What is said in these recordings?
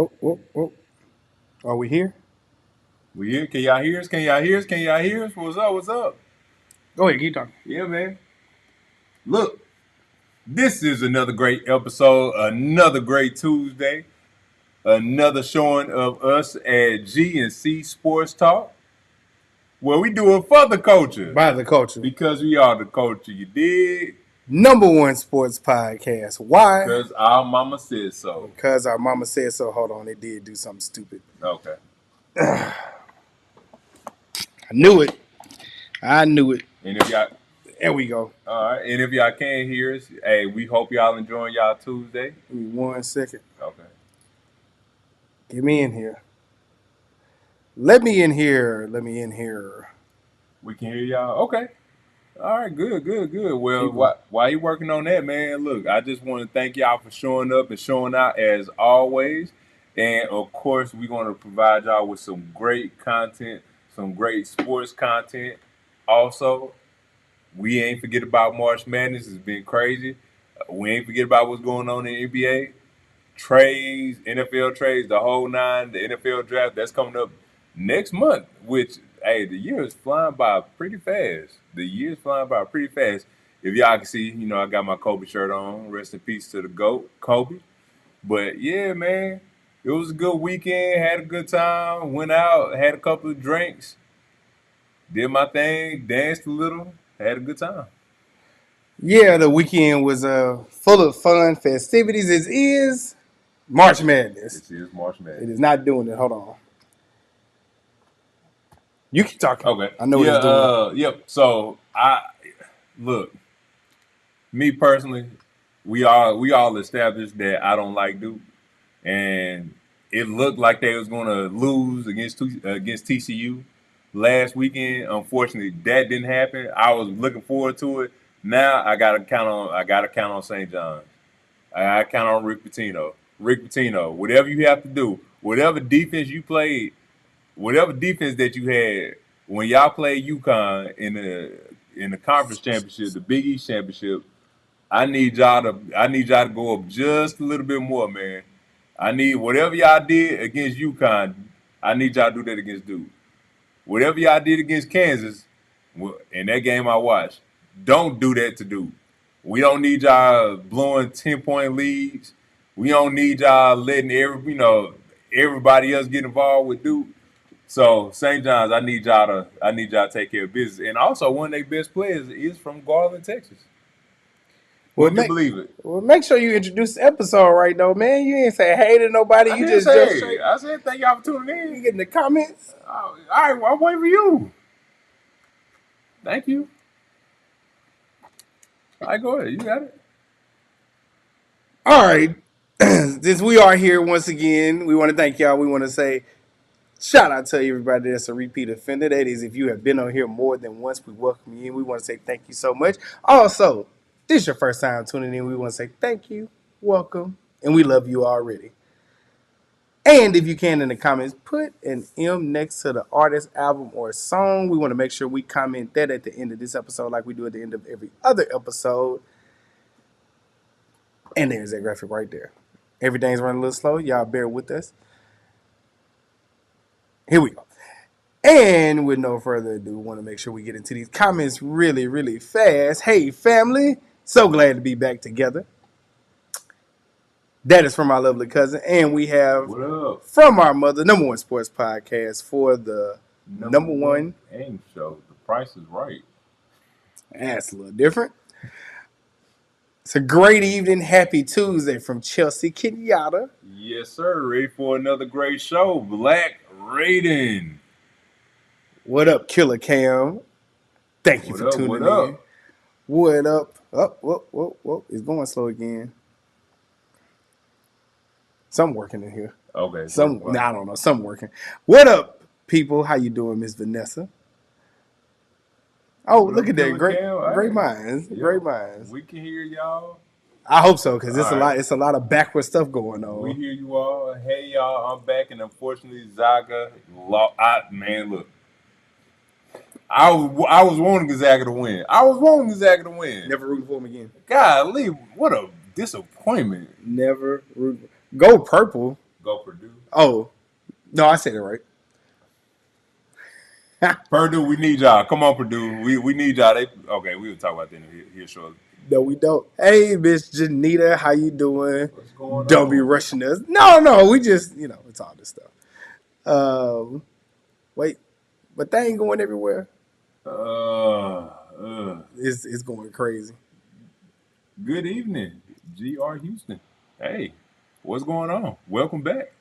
Oh. Are we here? We here? Can y'all hear us? Can y'all hear us? Can y'all hear us? What's up? What's up? Go ahead, keep talking. Yeah, man. Look, this is another great episode, another great Tuesday, another showing of us at G&C Sports Talk, where we do it for the culture. By the culture. Because we are the culture, you dig? Number one sports podcast. Why? Because our mama said so. Because our mama said so. Hold on, it did do something stupid. Okay. I knew it. And if y'all... There we go. All right. And if y'all can't hear us, hey, we hope y'all enjoying y'all Tuesday. Give me 1 second. Okay. Get me in here. Let me in here. We can hear y'all. Okay. All right, good. Well, while you working on that, man, look, I just want to thank y'all for showing up and showing out as always. And, of course, we're going to provide y'all with some great content, some great sports content. Also, we ain't forget about March Madness. It's been crazy. We ain't forget about what's going on in the NBA. Trades, NFL trades, the whole nine, the NFL draft, that's coming up next month, which, hey, the year is flying by pretty fast. If y'all can see, I got my Kobe shirt on. Rest in peace to the GOAT, Kobe. But, yeah, man, it was a good weekend. Had a good time. Went out, had a couple of drinks. Did my thing, danced a little. Had a good time. Yeah, the weekend was full of fun festivities. It is March Madness. It is March Madness. It is not doing it. Hold on. You keep talking. Okay. I know what it's doing. Yep. So look, me personally, we all established that I don't like Duke, and it looked like they was gonna lose against TCU last weekend. Unfortunately, that didn't happen. I was looking forward to it. Now I gotta count on St. John's. I gotta count on Rick Pitino. Whatever you have to do, whatever defense you played. Whatever defense that you had when y'all played UConn in the conference championship, the Big East championship, I need y'all to go up just a little bit more, man. I need whatever y'all did against UConn, I need y'all to do that against Duke. Whatever y'all did against Kansas, in that game I watched, don't do that to Duke. We don't need y'all blowing 10-point leads. We don't need y'all letting everybody else get involved with Duke. So St. John's, I need y'all to take care of business. And also, one of their best players is from Garland, Texas. Would you believe it? Well, make sure you introduce the episode right though, man. You ain't say hey to nobody. I said thank y'all for tuning in. You get in the comments. All right, well, I'm waiting for you. Thank you. All right, go ahead. You got it. All right. Since we are here once again, we want to thank y'all. We want to say shout out to everybody that's a repeat offender. That is, if you have been on here more than once, we welcome you in. We want to say thank you so much. Also, this is your first time tuning in. We want to say thank you, welcome, and we love you already. And if you can, in the comments, put an M next to the artist, album, or song. We want to make sure we comment that at the end of this episode like we do at the end of every other episode. And there's that graphic right there. Everything's running a little slow. Y'all bear with us. Here we go. And with no further ado, we want to make sure we get into these comments really, really fast. Hey, family. So glad to be back together. That is from our lovely cousin. And we have from our mother, number one sports podcast for the number one game show. The Price is Right. That's a little different. It's a great evening. Happy Tuesday from Chelsea, Kenyatta. Yes, sir. Ready for another great show. Black Raiden. What up, Killer Cam? Thank you for tuning in. What up? Whoa. It's going slow again. Something working in here. Okay. I don't know. Something working. What up, people? How you doing, Miss Vanessa? Oh, look at that. Great minds. Yeah, great minds. We can hear y'all. I hope so, because it's a lot of backward stuff going on. We hear you all. Hey, y'all, I'm back, and unfortunately, Zaga lost. Man, look. I was wanting Gonzaga to win. Never rooting for him again. Golly, what a disappointment. Never root. Go purple. Go Purdue. Oh, no, I said it right. Purdue, we need y'all. Come on, Purdue. We need y'all. Okay, we'll talk about that here shortly. No, we don't. Hey, Miss Janita, how you doing? What's going Don't be on? rushing us. No, we just, it's all this stuff. Wait, but they ain't going everywhere. It's going crazy. Good evening, GR Houston. Hey, what's going on? Welcome back.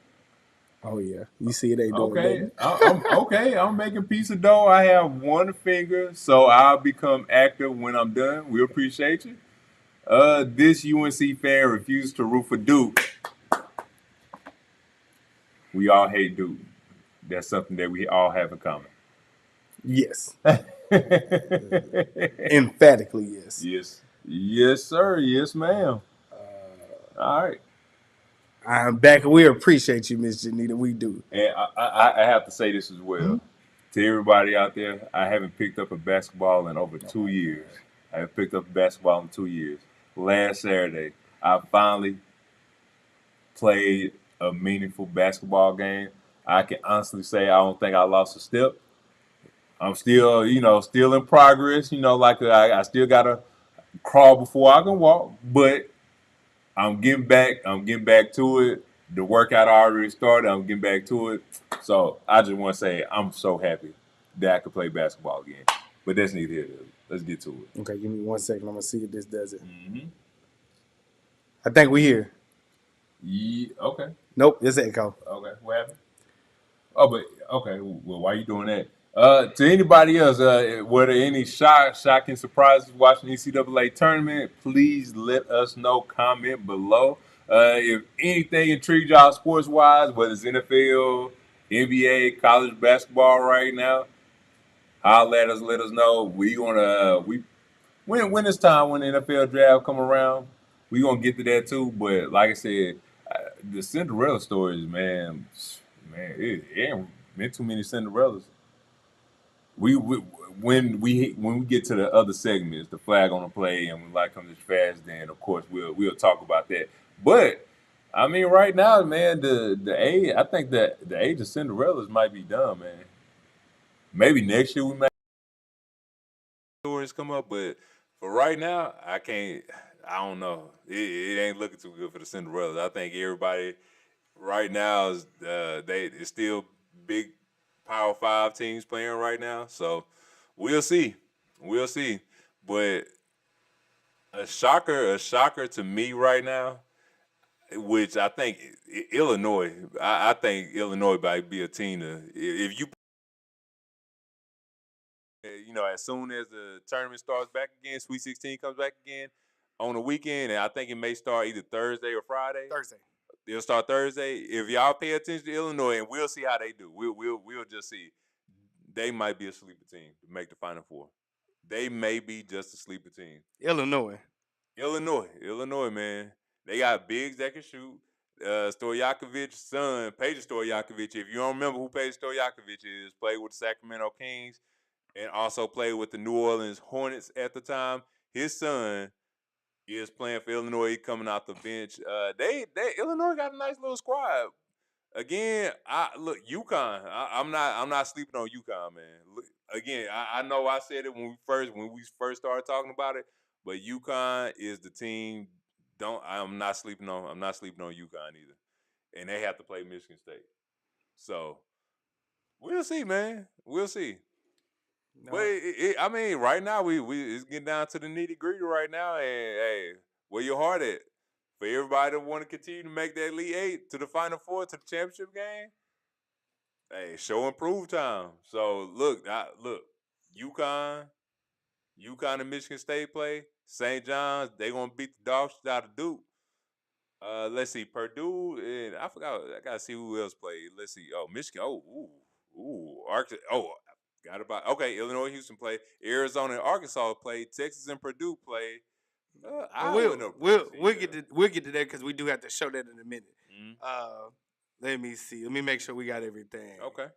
Oh yeah, you see it ain't doing Okay, nothing. I'm okay. I'm making piece of dough. I have one finger, so I'll become active when I'm done. We appreciate you. This UNC fan refused to root for Duke. We all hate Duke. That's something that we all have in common. Yes, emphatically yes. Yes, sir. Yes, ma'am. All right. I'm back. We appreciate you, Miss Janita. We do. And I have to say this as well. Mm-hmm. To everybody out there, I haven't picked up a basketball in over 2 years. I haven't picked up a basketball in 2 years. Last Saturday, I finally played a meaningful basketball game. I can honestly say I don't think I lost a step. I'm still, still in progress. I still got to crawl before I can walk, but I'm getting back. I'm getting back to it. The workout already started. I'm getting back to it. So I just want to say I'm so happy that I could play basketball again. But that's neither here nor there. Let's get to it. Okay, give me 1 second. I'm gonna see if this does it. Mm-hmm. I think we here. Yeah. Okay. Nope, it's echo. Okay. What happened? Oh, but okay. Well, why are you doing that? To anybody else, were there any shocking surprises watching the NCAA tournament? Please let us know. Comment below. If anything intrigued y'all sports wise, whether it's NFL, NBA, college basketball right now, let us know. When it's time, when the NFL draft come around, we gonna get to that too. But like I said, the Cinderella stories, man, it ain't been too many Cinderellas. When we get to the other segments, the flag on the play, and when light comes fast, then of course we'll talk about that. But I mean, right now, man, the age, I think that the age of Cinderellas might be done, man. Maybe next year we might stories come up, but for right now, I can't. I don't know. It ain't looking too good for the Cinderellas. I think everybody right now is it's still big Power 5 teams playing right now. So we'll see. We'll see. But a shocker to me right now, which I think Illinois. I think Illinois might be a team to if you as soon as the tournament starts back again, Sweet 16 comes back again on the weekend, and I think it may start either Thursday or Friday. Thursday. They'll start Thursday. If y'all pay attention to Illinois, and we'll see how they do. We'll just see. They might be a sleeper team to make the Final Four. They may be just a sleeper team. Illinois, man. They got bigs that can shoot. Stojakovic's son, Peja Stojakovic. If you don't remember who Peja Stojakovic is, played with the Sacramento Kings and also played with the New Orleans Hornets at the time. His son is playing for Illinois, coming off the bench. Illinois got a nice little squad. Again, UConn. I'm not sleeping on UConn, man. Look, again, I know I said it when we first started talking about it, but UConn is the team. I'm not sleeping on UConn either, and they have to play Michigan State. So we'll see, man. We'll see. No. But I mean, right now we it's getting down to the nitty gritty right now, and hey, where your heart at? For everybody that want to continue to make that Elite Eight to the Final Four to the championship game, hey, show and prove time. So look, UConn and Michigan State play. St. John's, they gonna beat the dog shit out of Duke. Let's see, Purdue, and I forgot. I gotta see who else played. Let's see. Oh, Michigan. Got about okay. Illinois, Houston play. Arizona and Arkansas play. Texas and Purdue play. We'll get to that because we do have to show that in a minute. Mm-hmm. Let me see. Let me make sure we got everything. Okay.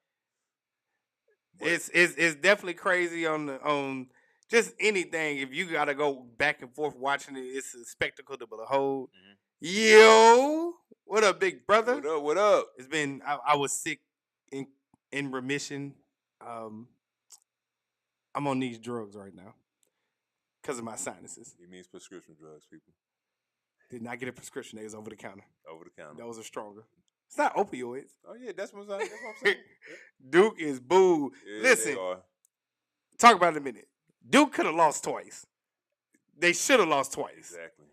It's definitely crazy on just anything. If you gotta go back and forth watching it, it's a spectacle to behold. Mm-hmm. Yo, What up, big brother? What up? What up? It's been I was sick in remission. I'm on these drugs right now because of my sinuses. He means prescription drugs, people. Did not get a prescription. They was over the counter. Over the counter. Those are stronger. It's not opioids. Oh yeah, that's what I'm saying. Duke is boo. Yeah, Listen, they are. talk about it in a minute. Duke could have lost twice. They should have lost twice. Exactly.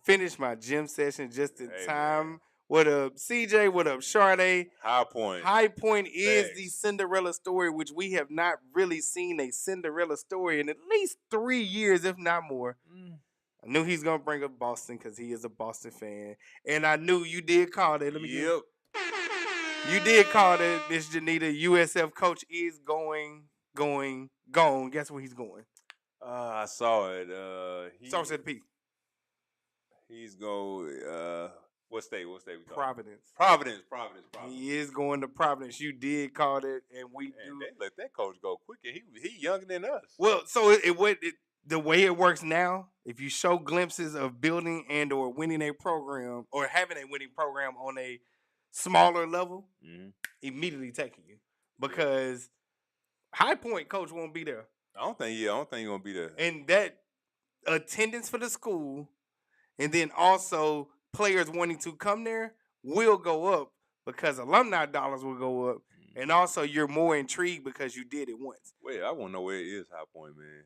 Finished my gym session just in time. Man. What up, CJ? What up, Sade? High Point. High Point is Thanks. the Cinderella story, which we have not really seen a Cinderella story in at least 3 years, if not more. I knew he's gonna bring up Boston because he is a Boston fan, and I knew you did call that. You did call that. Miss Janita, USF coach is gone. Guess where he's going? I saw it. Starts at the P. He's going. What state? What state we talking? Providence. Providence. He is going to Providence. You did call it, and we do. They let that coach go quick, and he younger than us. Well, so the way it works now, if you show glimpses of building and or winning a program or having a winning program on a smaller level, immediately taking you because High Point coach won't be there. I don't think he's gonna be there. And that attendance for the school, and then also players wanting to come there will go up because alumni dollars will go up, and also you're more intrigued because you did it once. Wait, I want to know where it is, High Point, man.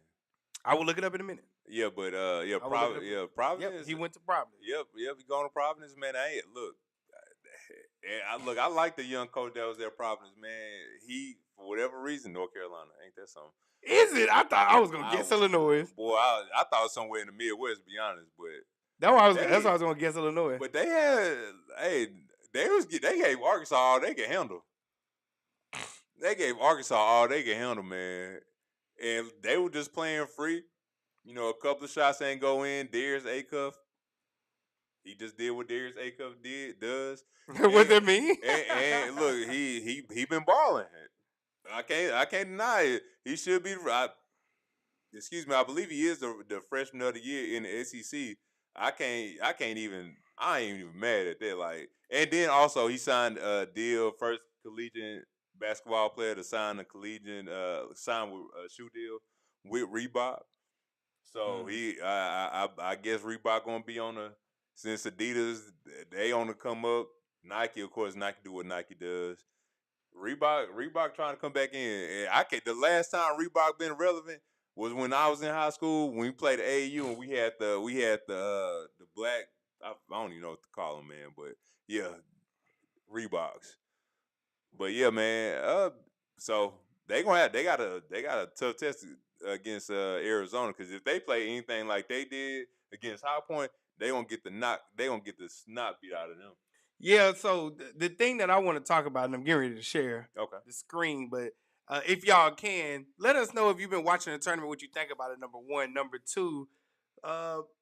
I will look it up in a minute. Yeah, but Providence. Yep, he went to Providence. Yep, he going to Providence, man. I like the young coach that was at Providence, man. He, for whatever reason, North Carolina, ain't that something? Is it? I thought I was gonna guess Illinois. Boy, I thought it was somewhere in the Midwest, to be honest, but that's why I was gonna guess Illinois. But they gave Arkansas all they could handle. They gave Arkansas all they could handle, man. And they were just playing free. You know, a couple of shots ain't go in. Darius Acuff, he just did what Darius Acuff does. What that mean? and look, he been balling. I can't deny it. He should be. I believe he is the freshman of the year in the SEC. I ain't even mad at that. Like, and then also he signed a deal, first collegiate basketball player to sign a collegiate sign with a shoe deal with Reebok. So I guess Reebok gonna be on since Adidas they on the come up. Nike, of course, Nike do what Nike does. Reebok trying to come back in. And the last time Reebok been relevant was when I was in high school when we played the AAU and we had the black, I don't even know what to call them, man, but yeah, Reeboks. But yeah, man. So they got a tough test against Arizona because if they play anything like they did against High Point, they gonna get the snot beat out of them. Yeah, so the thing that I want to talk about, and I'm getting ready to share the screen, but if y'all can, let us know if you've been watching the tournament, what you think about it, number one. Number two,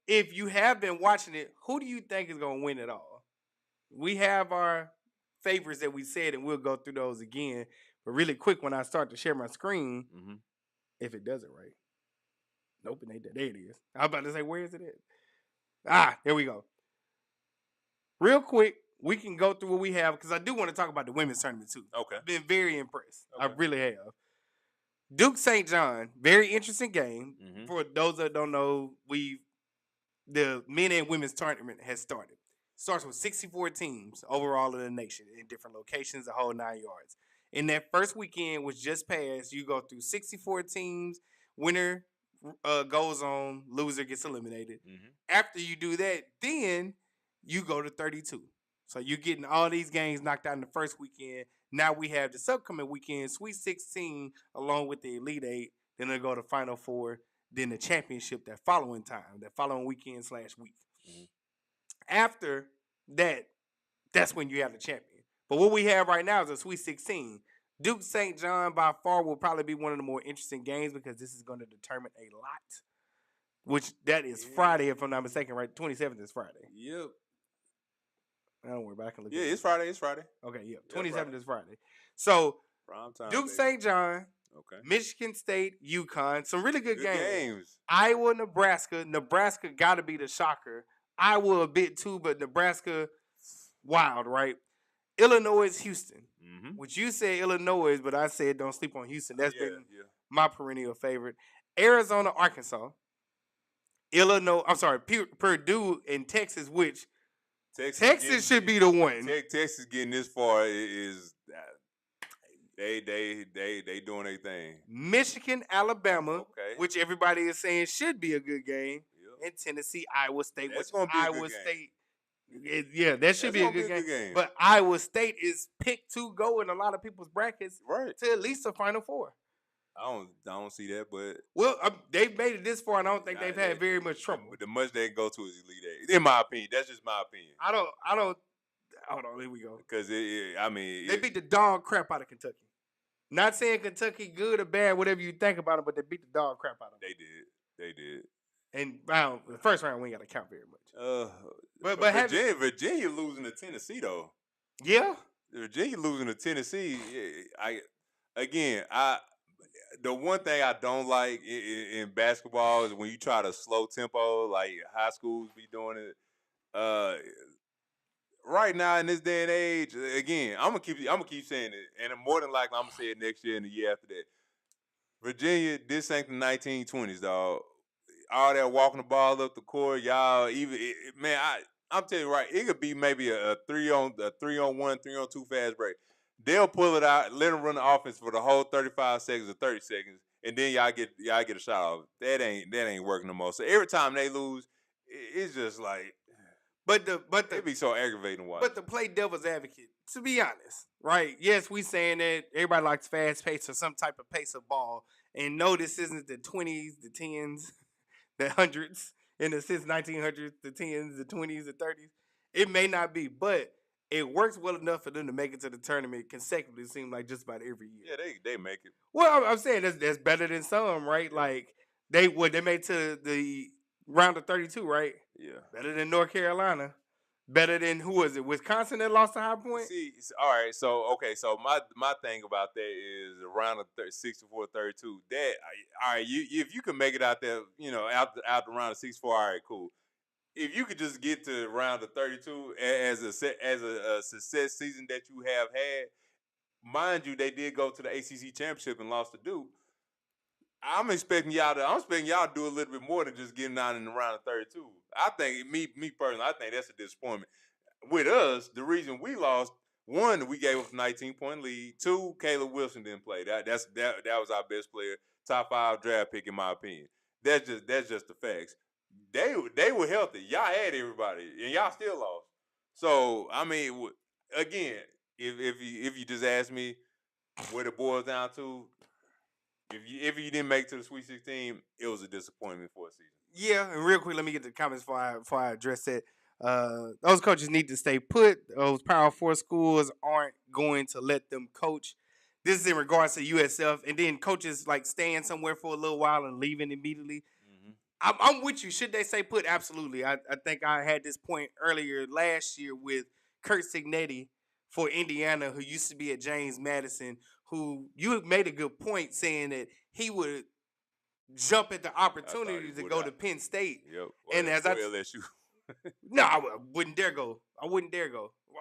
if you have been watching it, who do you think is going to win it all? We have our favorites that we said, and we'll go through those again. But really quick, when I start to share my screen, if it does it right. Nope, it ain't that. There it is. I was about to say, where is it at? There we go. Real quick, we can go through what we have because I do want to talk about the women's tournament too. Okay. I've been very impressed. Okay. I really have. Duke St. John, very interesting game. For those that don't know, the men and women's tournament has started. Starts with 64 teams overall in the nation in different locations, the whole 9 yards. And that first weekend was just passed. You go through 64 teams. Winner goes on. Loser gets eliminated. After you do that, then you go to 32. So you're getting all these games knocked out in the first weekend. Now we have this upcoming weekend, Sweet 16, along with the Elite 8. Then they'll go to Final Four. Then the championship that following weekend / week. After that, that's when you have the champion. But what we have right now is a Sweet 16. Duke St. John by far will probably be one of the more interesting games because this is going to determine a lot. Which that is Friday, if I'm not mistaken, right? 27th is Friday. Yep. Don't worry about it. I can look. Yeah, it's Friday. It's Friday. Okay, yeah. 27th is Friday. So prime time, Duke St. John, Michigan State, UConn. Some really good games. Iowa, Nebraska. Nebraska got to be the shocker. Iowa a bit too, but Nebraska wild, right? Illinois, Houston. Mm-hmm. Which you said Illinois, but I said don't sleep on Houston. That's been yeah. my perennial favorite. Arizona, Arkansas. Illinois, I'm sorry, Purdue and Texas, which Texas should be the one. Texas getting this far is they doing their thing. Michigan, Alabama, Okay. which everybody is saying should be a good game. Yep. And Tennessee, Iowa State, That's which gonna be a Iowa good game. State. That should That's be a gonna good game. But Iowa State is picked to go in a lot of people's brackets Right. to at least the Final Four. I don't see that, but they've made it this far, and I don't think they've had very much trouble. The much they go to is Elite Eight, in my opinion. That's just my opinion. I don't. Hold on, here we go. Because they beat the dog crap out of Kentucky. Not saying Kentucky good or bad, whatever you think about it, but they beat the dog crap out of them. They did. And the first round we ain't got to count very much. But Virginia losing to Tennessee though. Yeah, Virginia losing to Tennessee. The one thing I don't like in basketball is when you try to slow tempo, like high schools be doing it. Right now in this day and age, again, I'm gonna keep saying it, and more than likely I'm gonna say it next year and the year after that. Virginia, this ain't the 1920s, dog. All that walking the ball up the court, y'all. I'm telling you right, it could be maybe a 3-on-1, 3-on-2 fast break. They'll pull it out, let them run the offense for the whole 35 seconds or 30 seconds, and then y'all get a shot off. That ain't working no more. So every time they lose, it's just like, it'd be so aggravating. Watch. But to play devil's advocate, to be honest, right? Yes, we saying that everybody likes fast pace or some type of pace of ball, and no, this isn't the 20s, the 10s, the hundreds, since 1900s, the 10s, the 20s, the 30s. It may not be, but it works well enough for them to make it to the tournament consecutively. It seems like just about every year. Yeah, they make it. Well, I'm saying that's better than some, right? Like they made to the round of 32, right? Yeah, better than North Carolina. Better than who was it? Wisconsin that lost to High Point? See, all right. So my thing about that is around the 64-32. That all right. If you can make it out there, out the round of 64, all right, cool. If you could just get to round of 32 as a success season that you have had, mind you, they did go to the ACC championship and lost to Duke. I'm expecting y'all to do a little bit more than just getting out in the round of 32. I think me personally, I think that's a disappointment. With us, the reason we lost, one, we gave up a 19-point lead. Two, Caleb Wilson didn't play. That was our best player, top 5 draft pick in my opinion. That's just the facts. They were healthy. Y'all had everybody, and y'all still lost. So I mean, again, if you just ask me what it boils down to. If you didn't make it to the Sweet 16, it was a disappointment for a season. Yeah, and real quick, let me get the comments before I address it. Those coaches need to stay put. Those Power 4 schools aren't going to let them coach. This is in regards to USF, and then coaches like staying somewhere for a little while and leaving immediately. Mm-hmm. I'm with you. Should they stay put? Absolutely. I think I had this point earlier last year with Kurt Signetti for Indiana, who used to be at James Madison, who you made a good point saying that he would jump at the opportunity to go to Penn State. Yep. And as LSU. No, I wouldn't dare go.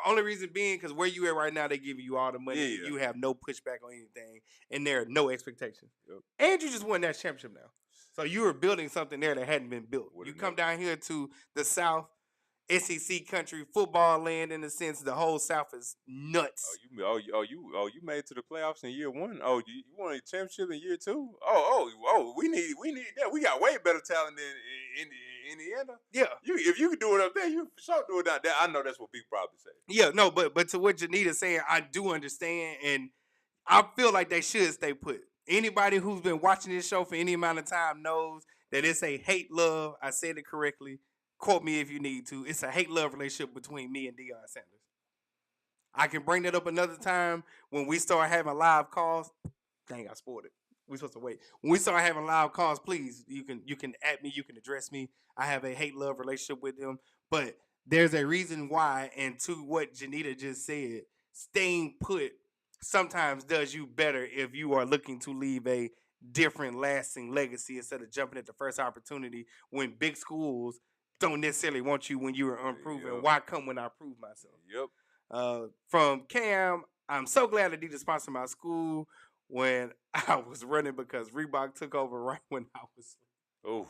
Only reason being because where you at right now, they give you all the money. Yeah. You have no pushback on anything, and there are no expectations. Yep. And you just won that championship now. So you were building something there that hadn't been built. You come down here to the South, SEC country, football land in a sense. The whole South is nuts. You made it to the playoffs in year 1. Oh, you won a championship in year 2. We need that. We got way better talent than in Indiana. Yeah. If you could do it up there, you for sure do it down there. I know that's what people probably say. Yeah, no, but to what Janita's saying, I do understand, and I feel like they should stay put. Anybody who's been watching this show for any amount of time knows that it's a hate-love. I said it correctly. Quote me if you need to. It's a hate-love relationship between me and Deion Sanders. I can bring that up another time when we start having live calls. Dang, I spoiled it. We're supposed to wait. When we start having live calls, please, you can at me, you can address me. I have a hate-love relationship with them. But there's a reason why, and to what Janita just said, staying put sometimes does you better if you are looking to leave a different lasting legacy instead of jumping at the first opportunity when big schools don't necessarily want you when you were unproven. Yep. Why come when I prove myself? Yep. From Cam, I'm so glad Adidas sponsored my school when I was running because Reebok took over right when I was. Oof.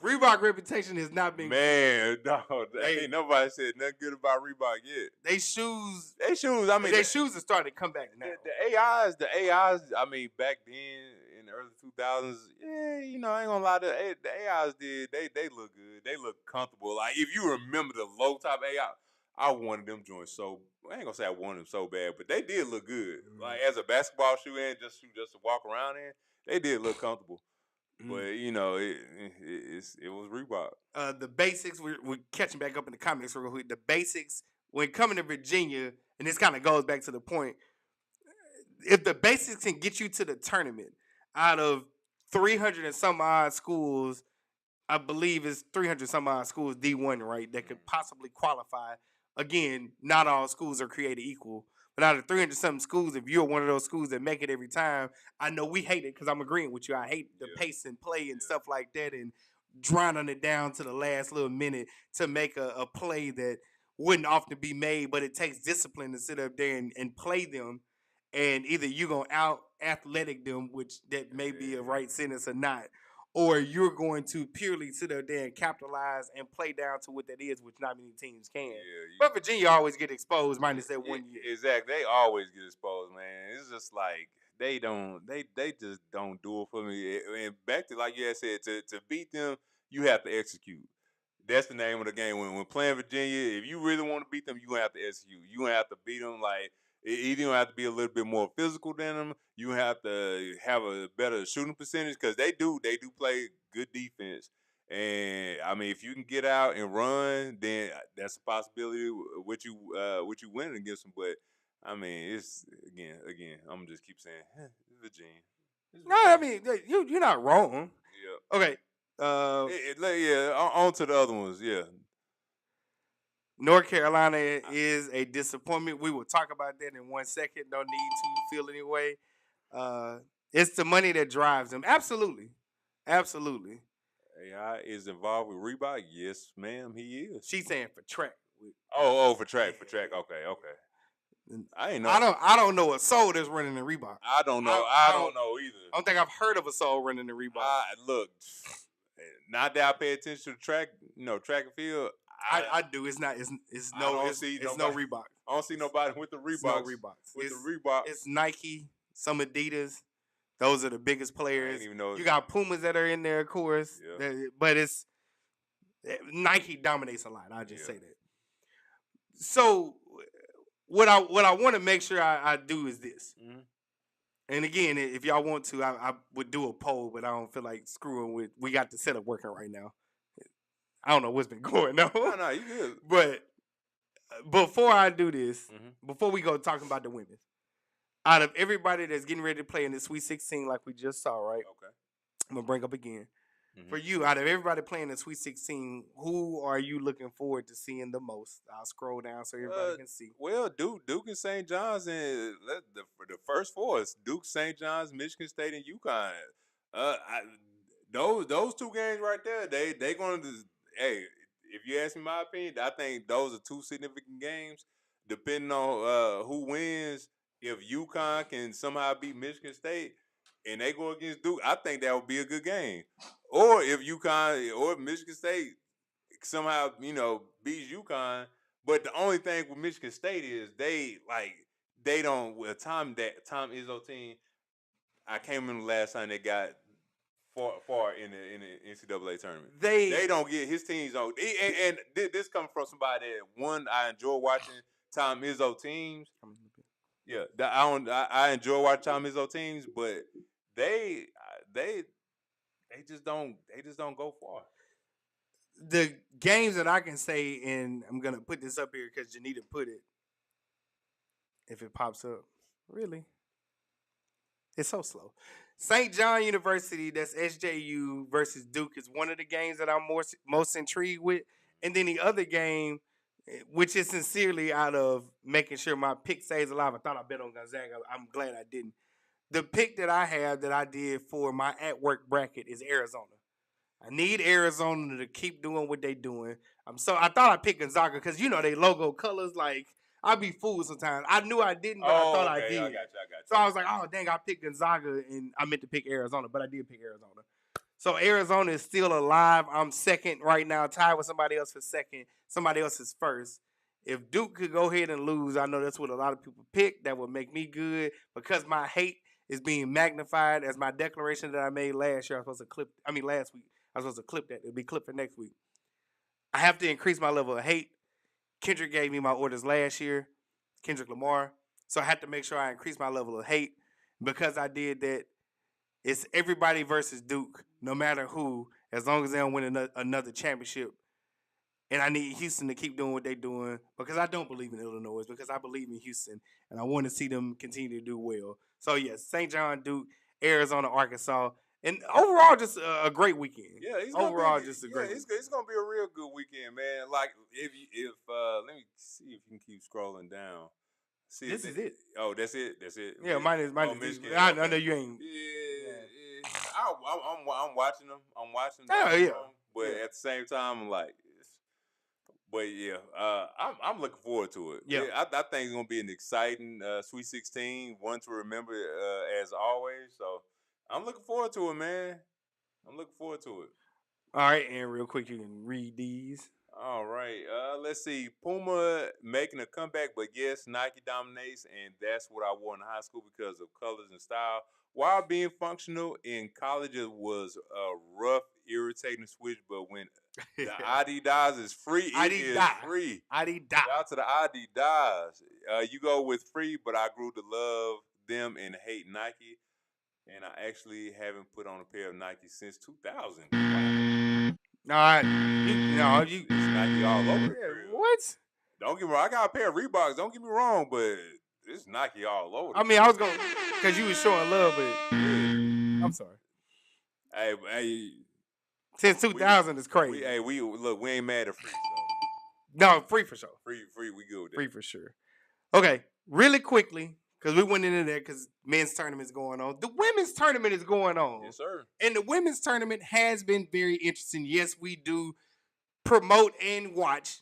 Reebok reputation has not been good. Dog, ain't nobody said nothing good about Reebok yet. They shoes. I mean, their shoes are starting to come back now. The AIs. I mean, back then in the early 2000s, yeah, you know, I ain't gonna lie. The AIs did. They look good. They look comfortable. Like if you remember the low top AI, I wanted them joints so. I ain't gonna say I wanted them so bad, but they did look good. Like as a basketball shoe and just to walk around in, they did look comfortable. But you know, it was Reebok. The basics. We're catching back up in the comments real quick. The basics when coming to Virginia, and this kind of goes back to the point. If the basics can get you to the tournament, out of 300 and some odd schools, I believe it's 300 some odd schools D1, right? That could possibly qualify. Again, not all schools are created equal. But out of 300 something schools, if you're one of those schools that make it every time, I know we hate it because I'm agreeing with you. I hate the pace and play and stuff like that and drowning it down to the last little minute to make a play that wouldn't often be made, but it takes discipline to sit up there and play them. And either you're going to out athletic them, which that may be a right sentence or not, or you're going to purely sit up there and capitalize and play down to what that is, which not many teams can. But Virginia always get exposed, minus that 1 year. Exactly. They always get exposed, man. It's just like they just don't do it for me. And back to like you had said, to beat them, you have to execute. That's the name of the game. When playing Virginia, if you really want to beat them, you're going to have to execute. You're going to have to beat them like either you're going to have to be a little bit more physical than them. You have to have a better shooting percentage because they do play good defense. And I mean, if you can get out and run, then that's a possibility with you winning against them. But I mean, it's again, I'm gonna just keep saying Virginia. No, I mean you're not wrong. Yeah. Okay. On to the other ones. Yeah. North Carolina is a disappointment. We will talk about that in 1 second. Don't need to feel any way. It's the money that drives them. Absolutely. AI is involved with Reebok. Yes, ma'am, he is. She's saying for track. For track. Okay. I ain't know. I don't know a soul that's running in Reebok. I don't know. I don't know either. I don't think I've heard of a soul running in Reebok. Look, not that I pay attention to track and field. I do. It's no Reebok. I don't see nobody with the Reeboks. The Reebok. It's Nike, some Adidas. Those are the biggest players. I didn't even know. You got Pumas that are in there, of course. Yeah. But it's Nike dominates a lot. I'll just say that. So what I want to make sure I do is this. Mm-hmm. And again, if y'all want to, I would do a poll, but I don't feel like screwing with. We got the setup working right now. I don't know what's been going on. No, you good. But before I do this, before we go talking about the women, out of everybody that's getting ready to play in the Sweet 16 like we just saw, right? Okay. I'm going to bring up again. Mm-hmm. For you, out of everybody playing the Sweet 16, who are you looking forward to seeing the most? I'll scroll down so everybody can see. Well, Duke and St. John's, and the first four is Duke, St. John's, Michigan State, and UConn. Those two games right there, they going to. Hey, if you ask me my opinion, I think those are two significant games. Depending on who wins, if UConn can somehow beat Michigan State and they go against Duke, I think that would be a good game. Or if UConn or if Michigan State somehow beats UConn, but the only thing with Michigan State is they don't with Tom Izzo team. I can't remember the last time they got far in the NCAA tournament. They don't get his teams on. And this comes from somebody that one I enjoy watching Tom Izzo teams. Yeah, I enjoy watching Tom Izzo teams, but they just don't go far. The games that I can say, and I'm gonna put this up here because Janita put it. If it pops up, really. It's so slow. St. John University, that's SJU versus Duke, is one of the games that I'm most intrigued with. And then the other game, which is sincerely out of making sure my pick stays alive. I thought I bet on Gonzaga. I'm glad I didn't. The pick that I have that I did for my at-work bracket is Arizona. I need Arizona to keep doing what they doing. I thought I picked Gonzaga because they logo colors. Like I be fooled sometimes. I knew I didn't, but I thought I did. I got you. So I was like, oh dang, I picked Gonzaga and I meant to pick Arizona, but I did pick Arizona. So Arizona is still alive. I'm second right now, tied with somebody else for second. Somebody else is first. If Duke could go ahead and lose, I know that's what a lot of people pick. That would make me good because my hate is being magnified as my declaration that I made last year. Last week. I was supposed to clip that. It'll be clipped for next week. I have to increase my level of hate. Kendrick gave me my orders last year, Kendrick Lamar. So I had to make sure I increase my level of hate. Because I did that, it's everybody versus Duke, no matter who, as long as they don't win another championship. And I need Houston to keep doing what they're doing because I don't believe in Illinois, because I believe in Houston, and I want to see them continue to do well. So, yes, St. John, Duke, Arizona, Arkansas. And overall, just a great weekend. Yeah, just a great weekend. It's gonna be a real good weekend, man. Like if let me see if you can keep scrolling down. See this is it. Oh, that's it. Yeah, mine is. Michigan. I know you ain't. Yeah. I'm watching them. Oh yeah. But at the same time, I'm like, but yeah, I'm looking forward to it. Yeah, I think it's gonna be an exciting Sweet 16, one to remember as always. So I'm looking forward to it, man. I'm looking forward to it. All right, and real quick, you can read these. All right. Let's see. Puma making a comeback, but yes, Nike dominates, and that's what I wore in high school because of colors and style. While being functional in college, it was a rough, irritating switch. But when the Adidas is free, it is free. Adidas. Shout out to the Adidas. You go with free, but I grew to love them and hate Nike. And I actually haven't put on a pair of Nike since 2000. Wow. It's Nike all over the crib. What? Don't get me wrong. I got a pair of Reeboks. Don't get me wrong, but it's Nike all over. I mean, I was going because you was showing love, but I'm sorry. Hey. Since 2000 is crazy. We ain't mad at free. So. No, free for sure. Free. We good with that. Free for sure. Okay, really quickly, because we went into that because men's tournament is going on. The women's tournament is going on. Yes, sir. And the women's tournament has been very interesting. Yes, we do promote and watch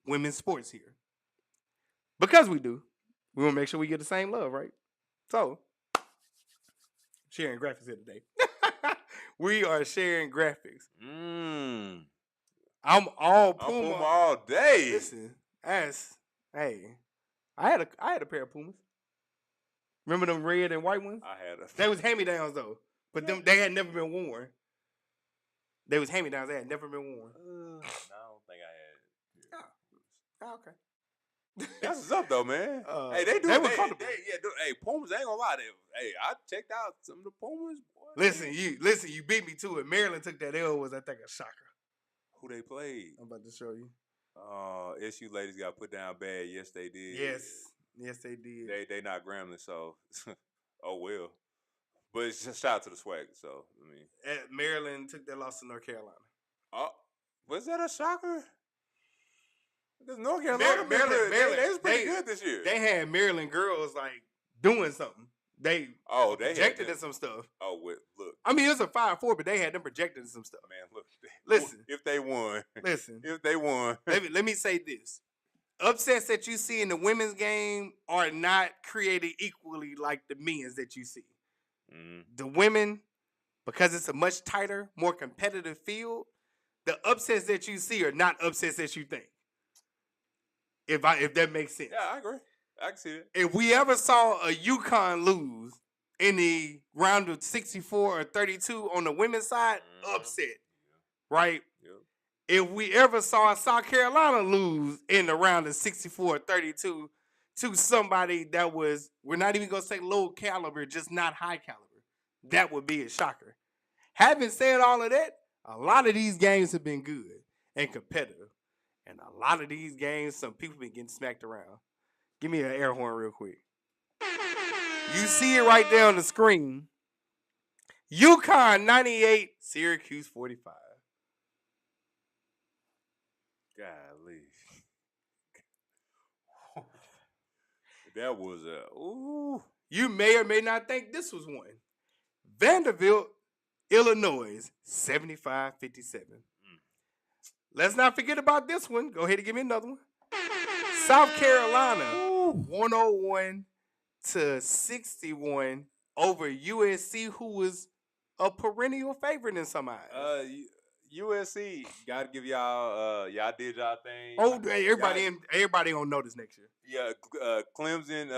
women's sports here. Because we do. We want to make sure we get the same love, right? So, sharing graphics here today. We are sharing graphics. I'm all Puma. I'm Puma all day. Listen, hey, I had a pair of Pumas. Remember them red and white ones? I had a. They was hand-me-downs though, but they had never been worn. They was hand-me-downs. They had never been worn. No, I don't think I had. Oh, okay. That's what's up though, man. Hey, they do. Hey, Pumas ain't gonna lie. I checked out some of the Pumas. Boy. Listen. You beat me to it. Maryland took that L. Was I think a shocker. Who they played? I'm about to show you. SU ladies got put down bad. Yes, they did. Yes, they did. They not Grambling, so oh well. But it's just shout out to the swag. So I mean, Maryland took that loss to North Carolina. Oh, was that a shocker? Because North Carolina, Maryland, they was pretty good this year. They had Maryland girls like doing something. They projected in some stuff. Oh, look. I mean, it's a 5-4, but they had them projected in some stuff. Man, look. Listen. If they won. Listen. If they won. Let me say this. Upsets that you see in the women's game are not created equally like the men's that you see. Mm-hmm. The women, because it's a much tighter, more competitive field, the upsets that you see are not upsets that you think. If that makes sense. Yeah, I agree. I can see it. If we ever saw a UConn lose in the round of 64 or 32 on the women's side, upset, right? Yeah. If we ever saw South Carolina lose in the round of 64 or 32 to somebody that was, we're not even going to say low caliber, just not high caliber, that would be a shocker. Having said all of that, a lot of these games have been good and competitive. And a lot of these games, some people been getting smacked around. Give me an air horn real quick. You see it right there on the screen. UConn 98, Syracuse 45. Golly. That was You may or may not think this was one. Vanderbilt Illinois 75-57. Let's not forget about this one. Go ahead and give me another one. South Carolina 101-61 over USC, who was a perennial favorite in some eyes. USC got to give y'all y'all did y'all thing. Oh, everybody gonna know this next year. Yeah, Clemson.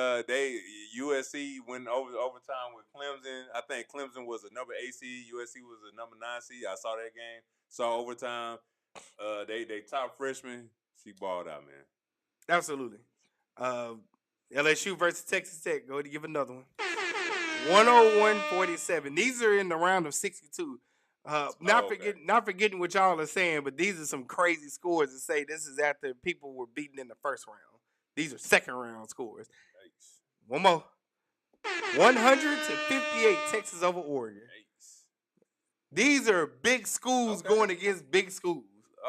USC went overtime with Clemson. I think Clemson was a number 8 seed. USC was a number 9 seed. I saw that game. Saw overtime. They top freshman. She balled out, man. Absolutely. LSU versus Texas Tech. Go ahead and give another one. 101-47. These are in the round of 62. Not forgetting what y'all are saying, but these are some crazy scores to say this is after people were beaten in the first round. These are second round scores. Yikes. One more. 100-58 Texas over Oregon. Yikes. These are big schools going against big schools.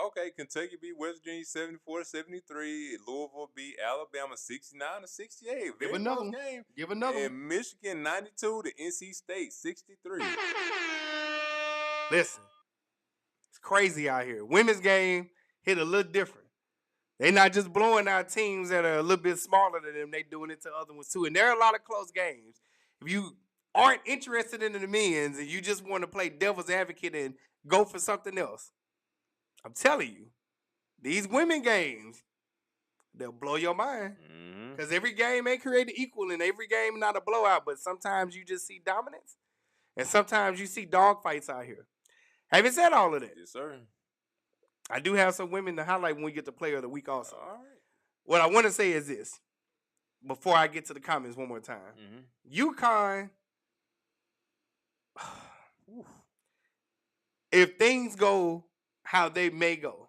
Okay, Kentucky beat West Virginia 74-73. Louisville beat Alabama 69-68. Give another one. Game. Give another and one. Michigan 92 to NC State 63. Listen, it's crazy out here. Women's game hit a little different. They're not just blowing out teams that are a little bit smaller than them. They doing it to other ones too. And there are a lot of close games. If you aren't interested in the men's and you just want to play devil's advocate and go for something else, I'm telling you, these women games, they'll blow your mind. Because every game ain't created equal and every game not a blowout. But sometimes you just see dominance. And sometimes you see dog fights out here. Having said all of that, Yes, sir. I do have some women to highlight when we get to Player of the Week also. All right. What I want to say is this, before I get to the comments one more time. UConn, if things go how they may go,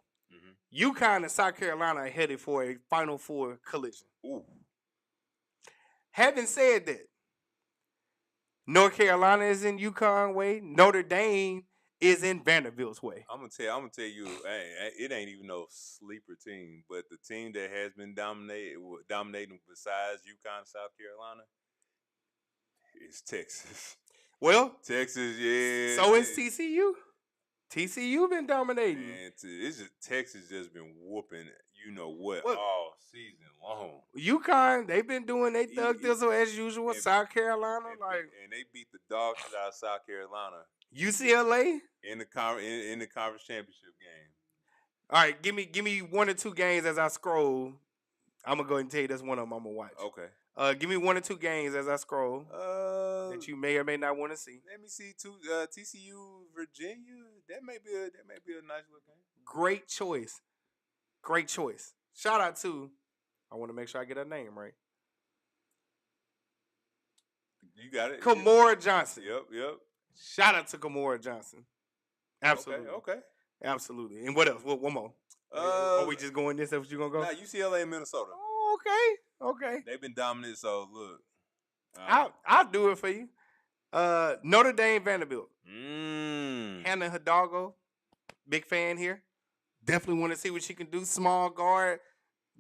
UConn and South Carolina are headed for a Final Four collision. Ooh. Having said that, North Carolina is in UConn way. Notre Dame is in Vanderbilt's way. I'm gonna tell you, it ain't even no sleeper team, but the team that has been dominating besides UConn, South Carolina, is Texas. Well, Texas, yeah. So is TCU. TCU been dominating. Man, Texas just been whooping, you know what, all season long. UConn, they've been doing they thug thistle as usual. South Carolina, and they beat the dog shit out of South Carolina. UCLA in the conference championship game. All right, give me one or two games as I scroll. I'm gonna go ahead and tell you that's one of them I'm gonna watch. Okay. Give me one or two games as I scroll that you may or may not want to see. Let me see TCU Virginia. That may be a nice little game. Great choice. Shout out to, I want to make sure I get her name right. You got it. Kymora Johnson. Yep. Shout out to Kymora Johnson. Absolutely. Okay. Absolutely. And what else? One more. Are we just going this? That's what you gonna go? Nah, UCLA and Minnesota. Oh, okay. They've been dominant, so look. I'll do it for you. Notre Dame Vanderbilt. Hannah Hidalgo. Big fan here. Definitely want to see what she can do. Small guard.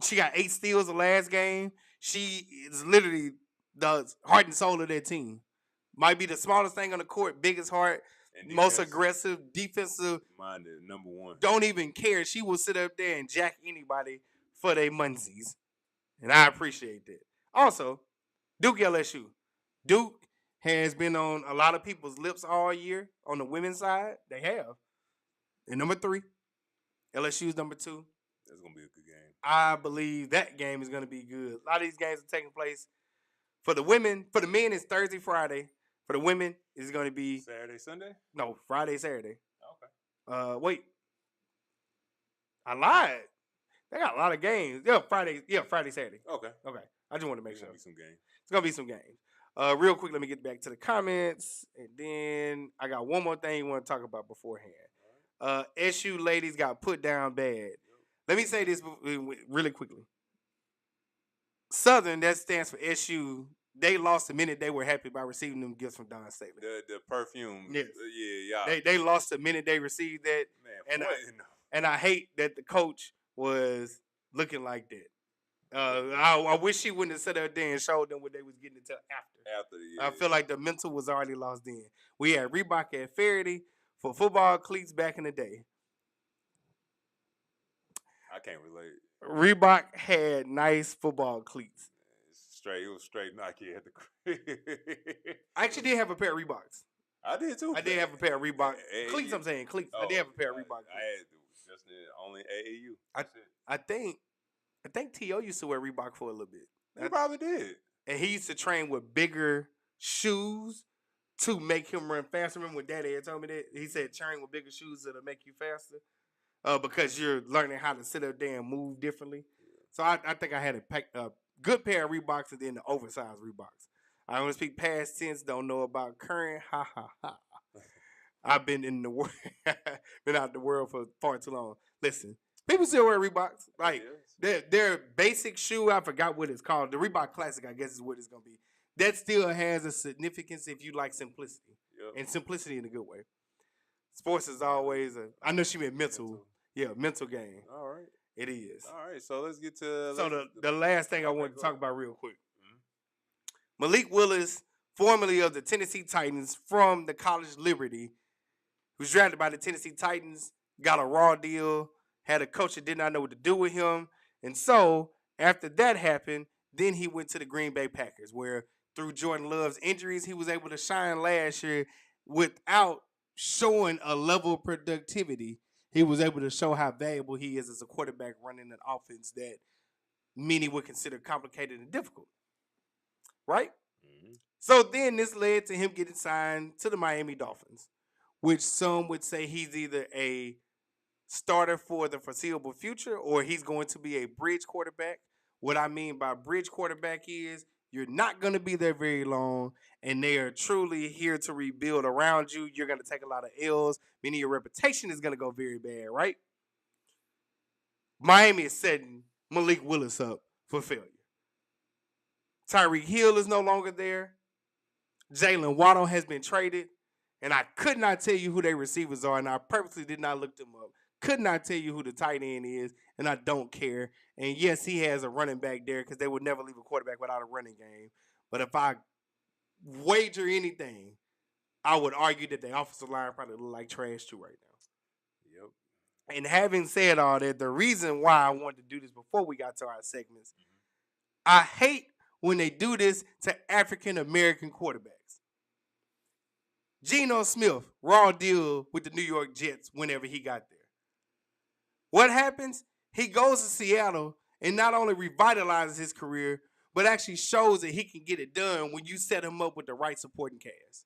She got 8 steals the last game. She is literally the heart and soul of that team. Might be the smallest thing on the court, biggest heart, most aggressive, defensive. Minded, number one. Don't even care. She will sit up there and jack anybody for their munsies. And I appreciate that. Also, Duke LSU. Duke has been on a lot of people's lips all year on the women's side. They have. And number 3. LSU's number 2. That's going to be a good game. I believe that game is going to be good. A lot of these games are taking place. For the women, for the men, it's Thursday, Friday. For the women, it's going to be Saturday, Sunday? No, Friday, Saturday. Okay. Wait. I lied. They got a lot of games. Friday, Saturday. Okay. I just want to make sure. It's Going to be some games. Real quick, let me get back to the comments. And then I got one more thing you want to talk about beforehand. SU ladies got put down bad. Let me say this really quickly. Southern, that stands for SU. They lost the minute they were happy by receiving them gifts from Don Staley. The perfume. Yes. Yeah. They lost the minute they received that. Man, and I hate that the coach was looking like that. I wish she wouldn't have sat up there and showed them what they was getting until after. After the year. I feel like the mental was already lost then. We had Reebok at Faraday for football cleats back in the day. I can't relate. Reebok had nice football cleats. It was straight Nike at the crib. I actually did have a pair of Reeboks. I did too. I did have a pair of Reebok cleats. AAU. I'm saying cleats. I did have a pair of Reebok. I had just only AAU. I think T.O. used to wear Reebok for a little bit. He probably did. And he used to train with bigger shoes to make him run faster. Remember when Daddy had told me that? He said train with bigger shoes that'll make you faster. Because you're learning how to sit up there and move differently. So I think I had a good pair of Reeboks and then the oversized Reeboks. I only speak past tense, don't know about current. Ha ha ha. I've been in the world, been out the world for far too long. Listen, people still wear Reeboks. Like their basic shoe, I forgot what it's called. The Reebok Classic, I guess, is what it's gonna be. That still has a significance if you like simplicity, and simplicity in a good way. Sports is always I know she meant mental. Yeah, mental game. All right. It is. All right, so let's get to... So the last thing I wanted to talk about real quick. Malik Willis, formerly of the Tennessee Titans from the College Liberty, was drafted by the Tennessee Titans, got a raw deal, had a coach that did not know what to do with him. And so after that happened, then he went to the Green Bay Packers, where through Jordan Love's injuries, he was able to shine last year without showing a level of productivity. He was able to show how valuable he is as a quarterback running an offense that many would consider complicated and difficult. Right? Mm-hmm. So then this led to him getting signed to the Miami Dolphins, which some would say he's either a starter for the foreseeable future or he's going to be a bridge quarterback. What I mean by bridge quarterback is you're not going to be there very long, and they are truly here to rebuild around you. You're going to take a lot of L's, meaning your reputation is going to go very bad, right? Miami is setting Malik Willis up for failure. Tyreek Hill is no longer there. Jalen Waddle has been traded, and I could not tell you who their receivers are, and I purposely did not look them up. Could not tell you who the tight end is, and I don't care. And yes, he has a running back there because they would never leave a quarterback without a running game. But if I wager anything, I would argue that the offensive line probably look like trash too right now. Yep. And having said all that, the reason why I wanted to do this before we got to our segments, I hate when they do this to African-American quarterbacks. Geno Smith, raw deal with the New York Jets whenever he got there. What happens? He goes to Seattle and not only revitalizes his career, but actually shows that he can get it done when you set him up with the right supporting cast.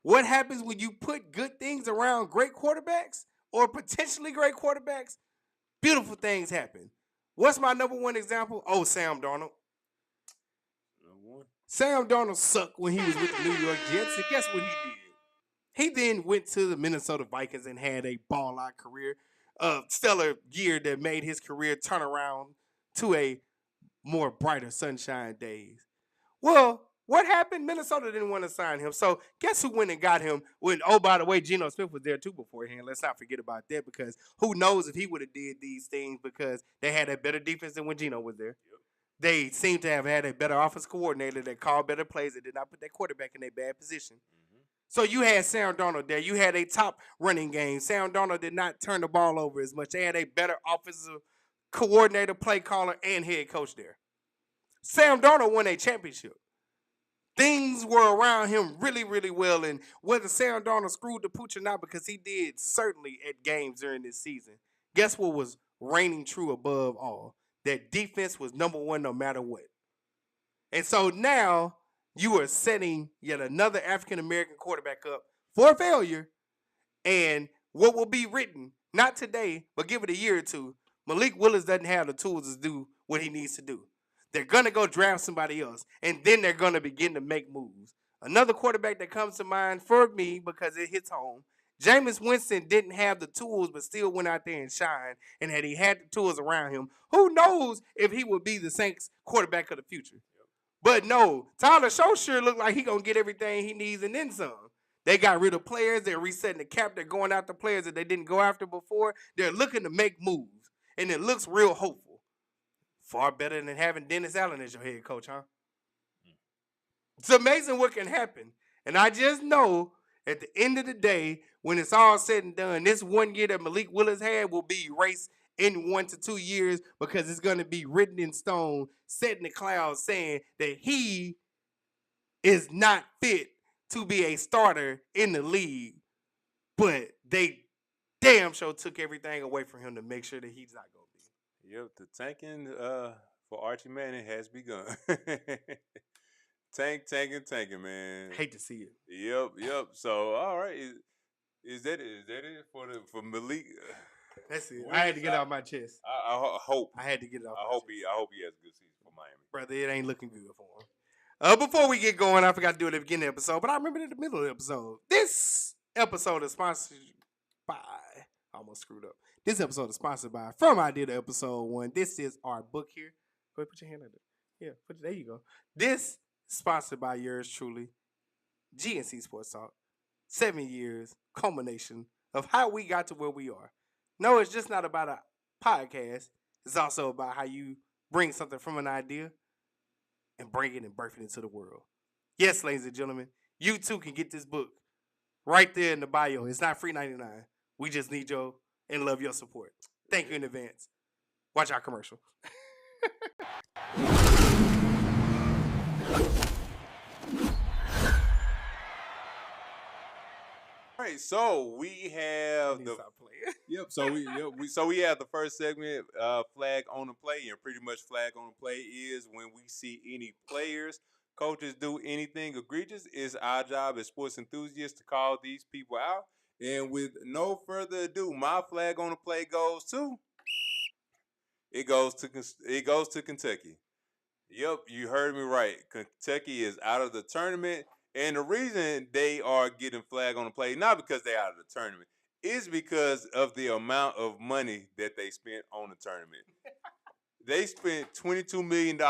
What happens when you put good things around great quarterbacks or potentially great quarterbacks? Beautiful things happen. What's my number one example? Oh, Sam Darnold. Sam Darnold sucked when he was with the New York Jets, and guess what he did? He then went to the Minnesota Vikings and had a ball-out career, a stellar year that made his career turn around to a more brighter sunshine days. Well, what happened? Minnesota didn't want to sign him. So guess who went and got him? When, oh, by the way, Geno Smith was there too beforehand. Let's not forget about that, because who knows if he would have did these things, because they had a better defense than when Geno was there. Yep. They seem to have had a better offense coordinator that called better plays, that did not put their quarterback in a bad position. So you had Sam Darnold there. You had a top running game. Sam Darnold did not turn the ball over as much. They had a better offensive coordinator, play caller, and head coach there. Sam Darnold won a championship. Things were around him really, really well. And whether Sam Darnold screwed the pooch or not, because he did certainly at games during this season, guess what was reigning true above all? That defense was number one no matter what. And so now you are setting yet another African-American quarterback up for failure. And what will be written, not today, but give it a year or two, Malik Willis doesn't have the tools to do what he needs to do. They're going to go draft somebody else, and then they're going to begin to make moves. Another quarterback that comes to mind for me, because it hits home, Jameis Winston didn't have the tools but still went out there and shined. And had he had the tools around him, who knows if he would be the Saints quarterback of the future. But no, Tyler Shozier looked like he's going to get everything he needs and then some. They got rid of players. They're resetting the cap. They're going after players that they didn't go after before. They're looking to make moves, and it looks real hopeful. Far better than having Dennis Allen as your head coach, huh? It's amazing what can happen. And I just know at the end of the day, when it's all said and done, this 1 year that Malik Willis had will be erased in 1 to 2 years because it's going to be written in stone, set in the clouds, saying that he is not fit to be a starter in the league. But they damn sure took everything away from him to make sure that he's not going to be. Yep, the tanking for Archie Manning has begun. Tanking, man. Hate to see it. Yep. So, all right, is that it for Malik? That's it. I had to get it off my chest. I hope. I had to get it off. I hope he has a good season for Miami. Brother, it ain't looking good for him. Before we get going, I forgot to do it at the beginning of the episode, but I remember it in the middle of the episode. This episode is sponsored by. I almost screwed up. This episode is sponsored by From Idea to Episode 1. This is our book here. Go ahead, put your hand on it. Yeah, there you go. This sponsored by yours truly, G&C Sports Talk. 7 years culmination of how we got to where we are. No, it's just not about a podcast. It's also about how you bring something from an idea and bring it and birth it into the world. Yes, ladies and gentlemen, you too can get this book right there in the bio. It's not free 99. We just need your and love your support. Thank you in advance. Watch our commercial. All right, so we have So we have the first segment, flag on the play, and pretty much flag on the play is when we see any players, coaches do anything egregious. It's our job as sports enthusiasts to call these people out. And with no further ado, my flag on the play goes to Kentucky. Yep, you heard me right. Kentucky is out of the tournament. And the reason they are getting flag on the play, not because they're out of the tournament, is because of the amount of money that they spent on the tournament. They spent $22 million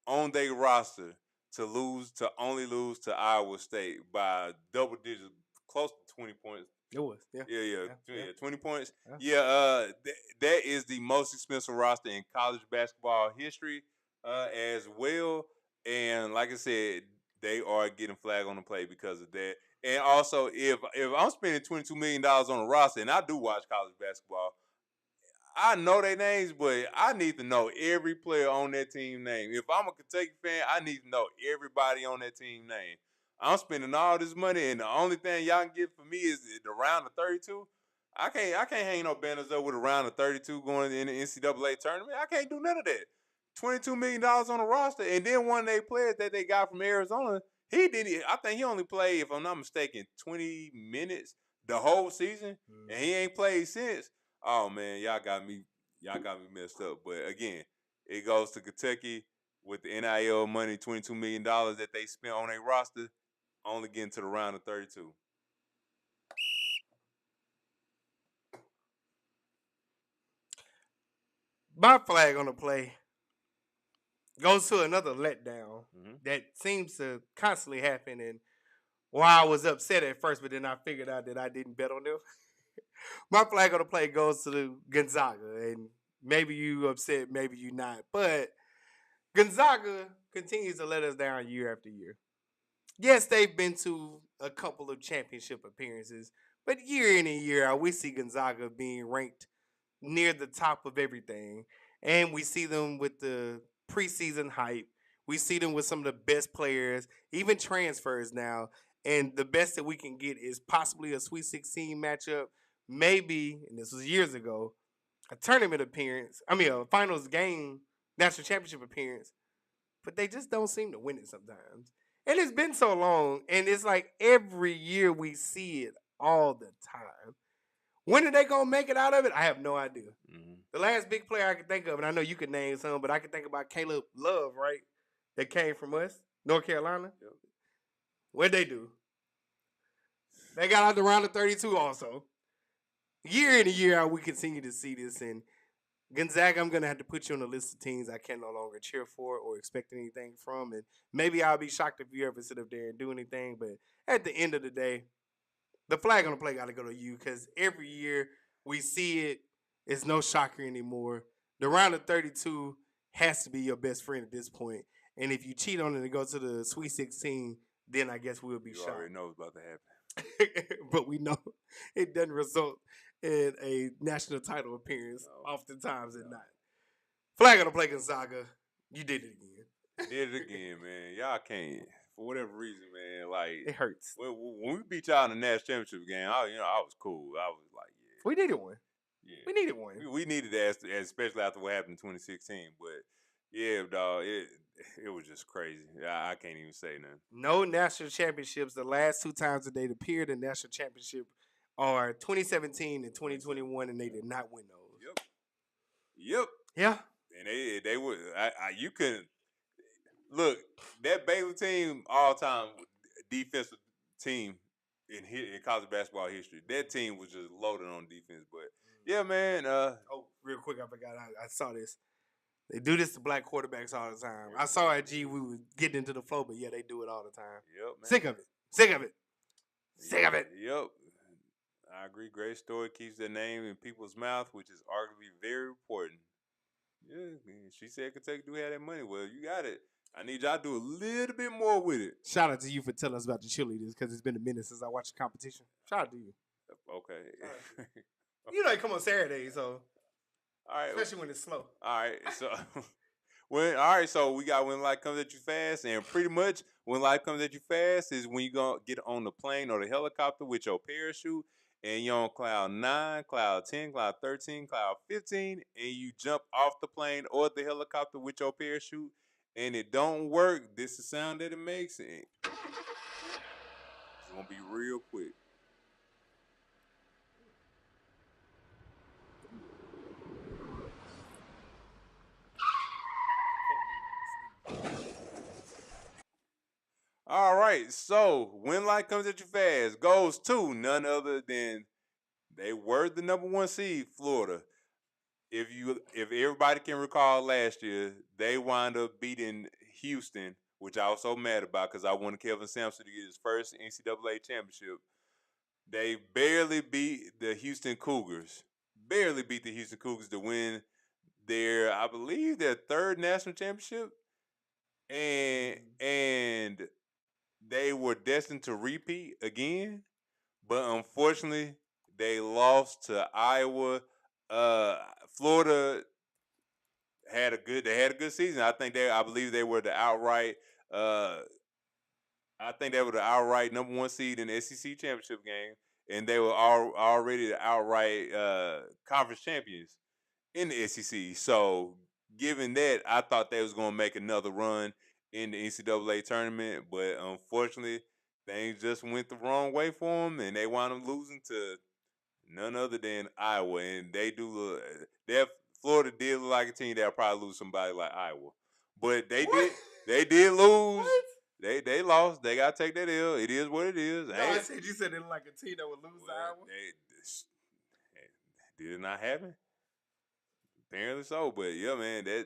on their roster to only lose to Iowa State by double digits, close to 20 points. It was, yeah. Yeah, 20 points. Yeah, that is the most expensive roster in college basketball history as well. And like I said, they are getting flag on the play because of that. And also, if I'm spending $22 million on a roster, and I do watch college basketball, I know their names, but I need to know every player on that team name. If I'm a Kentucky fan, I need to know everybody on that team name. I'm spending all this money, and the only thing y'all can get for me is the round of 32. I can't hang no banners up with a round of 32 going in the NCAA tournament. I can't do none of that. $22 million on the roster, and then one of their players that they got from Arizona, I think he only played, if I'm not mistaken, 20 minutes the whole season, and he ain't played since. Oh man, y'all got me messed up. But again, it goes to Kentucky with the NIL money, $22 million that they spent on their roster, only getting to the round of 32. My flag on the play goes to another letdown that seems to constantly happen. And while I was upset at first, but then I figured out that I didn't bet on them. My flag on the play goes to Gonzaga. And maybe you upset, maybe you not. But Gonzaga continues to let us down year after year. Yes, they've been to a couple of championship appearances, but year in and year out, we see Gonzaga being ranked near the top of everything. And we see them with the preseason hype. We see them with some of the best players, even transfers now. And the best that we can get is possibly a Sweet 16 matchup, maybe, and this was years ago, a tournament appearance. A finals game, national championship appearance. But they just don't seem to win it sometimes. And it's been so long, and it's like every year we see it all the time. When are they going to make it out of it? I have no idea. The last big player I can think of, and I know you could name some, but I can think about Caleb Love, right? That came from us, North Carolina. Yep. What'd they do? They got out the round of 32 also. Year in and year out, we continue to see this. And Gonzaga, I'm going to have to put you on the list of teams I can no longer cheer for or expect anything from. And maybe I'll be shocked if you ever sit up there and do anything. But at the end of the day, the flag on the play got to go to you because every year we see it. It's no shocker anymore. The round of 32 has to be your best friend at this point. And if you cheat on it and go to the Sweet 16, then I guess we'll be You shocked. already know what's about to happen. But we know it doesn't result in a national title appearance oftentimes at not. Flag on the play, Gonzaga. You did it again. Did it again, man. Y'all can't, for whatever reason, man. Like It hurts. when we beat y'all in the national championship game, I was cool. I was like, yeah, We needed one. yeah. We needed one. We needed that, especially after what happened in 2016. But yeah, dog, it was just crazy. I can't even say nothing. No national championships. The last 2 times that they appeared in national championship are 2017 and 2021, and they did not win those. Yep. Yeah. And they would. You couldn't look that Baylor team all time defensive team in college basketball history. That team was just loaded on defense. But yeah, man. Real quick, I forgot. I saw this. They do this to black quarterbacks all the time. I saw at G we were getting into the flow, but yeah, they do it all the time. Yep, man. Sick of it. Sick of it. Sick of it. Yep. I agree. Great story keeps their name in people's mouth, which is arguably very important. Yeah, she said Kentucky do have that money. Well, you got it. I need y'all to do a little bit more with it. Shout out to you for telling us about the cheerleaders because it's been a minute since I watched the competition. Shout out to you. Okay. You know, they come on Saturday, so all right. especially when it's slow. All right. So so we got when life comes at you fast, and pretty much when life comes at you fast is when you gonna get on the plane or the helicopter with your parachute. And you're on cloud 9, cloud 10, cloud 13, cloud 15, and you jump off the plane or the helicopter with your parachute, and it don't work. This is the sound that it makes. And it's going to be real quick. All right, so when life comes at you fast goes to none other than they were the number 1 seed, Florida. If everybody can recall last year, they wound up beating Houston, which I was so mad about because I wanted Kelvin Sampson to get his first NCAA championship. They barely beat the Houston Cougars. Barely beat the Houston Cougars to win I believe, their 3rd national championship. And they were destined to repeat again, but unfortunately, they lost to Iowa. Florida had a good season. I believe they were the outright. I think they were the outright number 1 seed in the SEC championship game, and they were already the outright conference champions in the SEC. So, given that, I thought they was going to make another run in the NCAA tournament, but unfortunately, things just went the wrong way for them, and they wound up losing to none other than Iowa. And Florida did look like a team that'll probably lose somebody like Iowa, but they did lose. What? They lost. They gotta take that L. It is what it is. No, I said you said it looked like a team that would lose to Iowa. Did it not happen? Apparently so, but yeah, man, they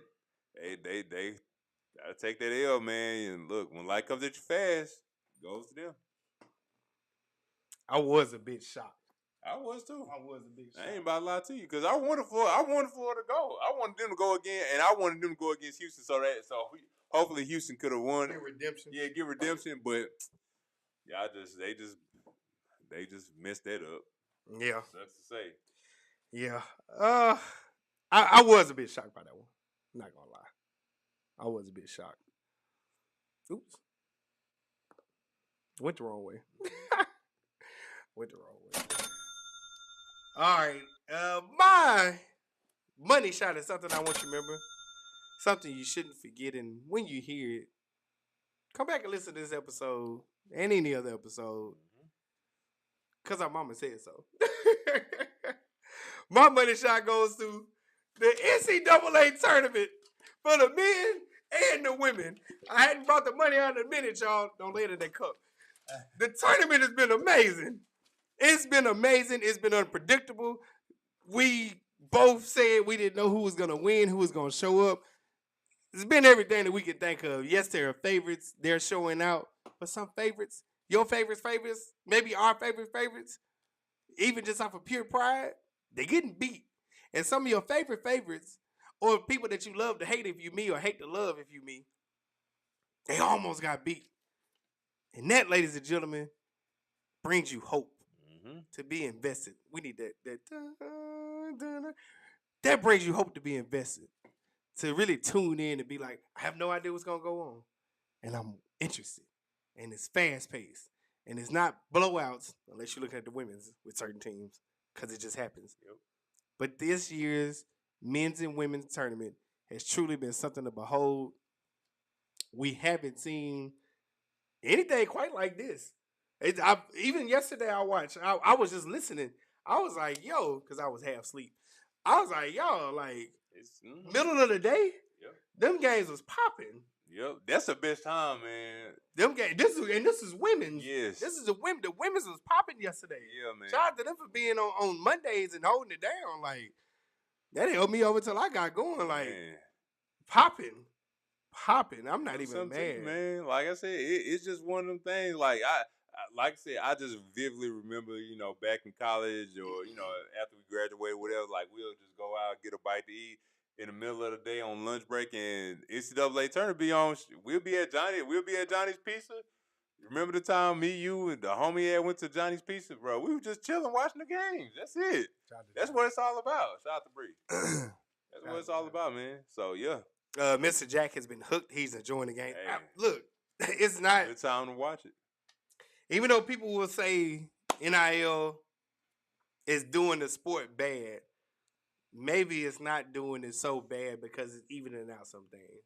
gotta take that L, man. And look, when life comes at you fast, it goes to them. I was a bit shocked. I was too. I was a bit shocked. I ain't about to lie to you because I wanted Florida to go. I wanted them to go again, and I wanted them to go against Houston. So hopefully Houston could have won. Get redemption. Yeah, get redemption, but yeah, they just messed that up. Yeah, Sucks to say. Yeah. I was a bit shocked by that one. I'm not gonna lie. I was a bit shocked. Oops. Went the wrong way. Went the wrong way. All right. My money shot is something I want you to remember. Something you shouldn't forget. And when you hear it, come back and listen to this episode and any other episode. Because our mama said so. My money shot goes to the NCAA tournament for the men and the women. I hadn't brought the money out in a minute, y'all. Don't lay it in that cup. The tournament has been amazing. It's been amazing. It's been unpredictable. We both said we didn't know who was going to win, who was going to show up. It's been everything that we could think of. Yes, there are favorites. They're showing out. But some favorites, your favorites, maybe our favorites, even just off of pure pride, they're getting beat. And some of your favorites or people that you love to hate if you me or hate to love if you me, they almost got beat. And that, ladies and gentlemen, brings you hope to be invested. We need that brings you hope to be invested. To really tune in and be like, I have no idea what's gonna go on. And I'm interested. And it's fast paced. And it's not blowouts, unless you're looking at the women's with certain teams, because it just happens. Yep. But this year's men's and women's tournament has truly been something to behold. We haven't seen anything quite like this. Even yesterday I watched, I was just listening. I was like, yo, because I was half asleep. I was like, yo, like, middle of the day, them games was popping. Yep, that's the best time, man. Them games, this is women's. Yes. This is the women's was popping yesterday. Yeah, man. Shout out to them for being on Mondays and holding it down. Like, that held me over till I got going. Like, Man. popping. I'm not even mad, man. Like I said, it's just one of them things. Like like I said, I just vividly remember, back in college or after we graduated, whatever. Like we'll just go out, get a bite to eat in the middle of the day on lunch break, and NCAA tournament be on. We'll be at Johnny's Pizza. Remember the time me, you, and the homie went to Johnny's Pizza, bro? We were just chilling, watching the games. That's it. That's what it's all about. Shout out to Bree. That's what it's all about, man. So yeah. Mr. Jack has been hooked. He's enjoying the game. Hey. Look, it's not. Good time to watch it. Even though people will say NIL is doing the sport bad, maybe it's not doing it so bad because it's evening out some things.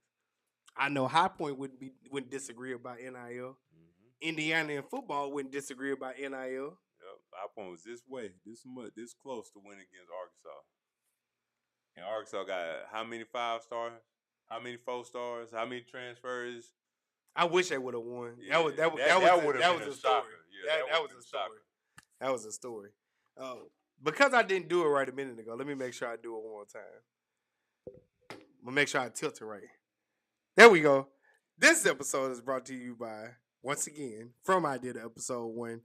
I know High Point wouldn't disagree about NIL. Mm-hmm. Indiana in football wouldn't disagree about NIL. Yep, High Point was this way, this close to winning against Arkansas. And Arkansas got how many 5-stars? How many 4-stars? How many transfers? I wish they would have won. Yeah, that was a story. Yeah, that was a story. That was a story. Because I didn't do it right a minute ago, let me make sure I do it one more time. I'm gonna make sure I tilt it right. There we go. This episode is brought to you by, once again, from I Did Episode 1,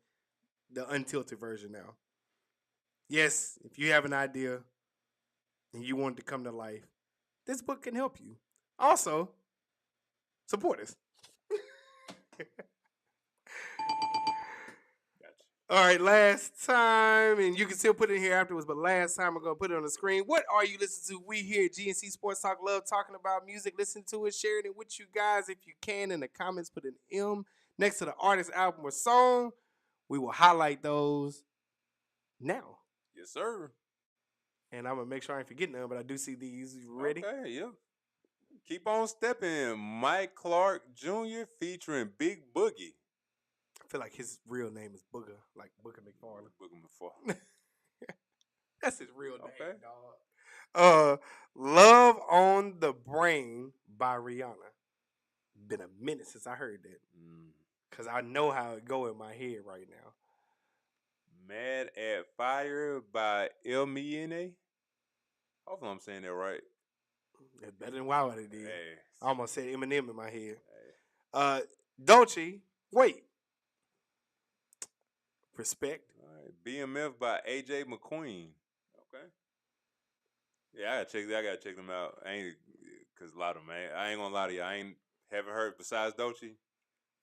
the untilted version now. Yes, if you have an idea and you want it to come to life, this book can help you. Also, support us. All right, last time, and you can still put it in here afterwards, but last time I'm going to put it on the screen. What are you listening to? We here at G&C Sports Talk love talking about music. Listen to it, sharing it with you guys if you can. In the comments, put an M next to the artist, album, or song. We will highlight those now. Yes, sir. And I'm going to make sure I ain't forgetting none, but I do see these. You ready? Okay, yeah. Keep on stepping. Mike Clark Jr. featuring Big Boogie. I feel like his real name is Booger, like Booger McFarlane. Booger McFarlane. That's his real name, Okay. dog. Love on the Brain by Rihanna. Been a minute since I heard that. Because I know how it go in my head right now. Mad at Fire by El Miene. Hopefully I'm saying that right. That's better than Wow It did. Hey. I almost said Eminem in my head. Hey. Dolce, wait. Respect. All right. BMF by AJ McQueen. Okay. Yeah, I gotta check them out. Cause a lot of them, I ain't gonna lie to you. Haven't heard besides Dolce.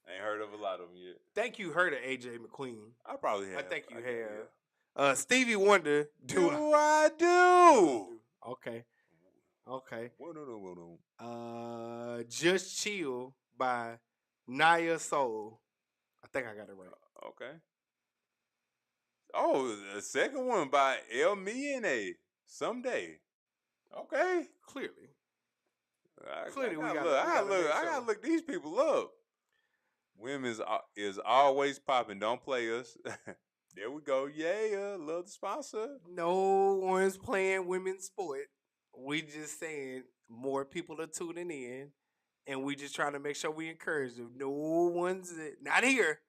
I ain't heard of a lot of them yet. Think you heard of AJ McQueen? I probably have. I think you have. Stevie Wonder. Do I do? Okay. No. Just Chill by Naya Soul. I think I got it right. Okay. Oh, the second one by El Miene. Someday. Okay. Clearly, I we gotta look these people up. Women's is always popping. Don't play us. There we go. Yeah, love the sponsor. No one's playing women's sport. We just saying more people are tuning in, and we just trying to make sure we encourage them. No one's not here.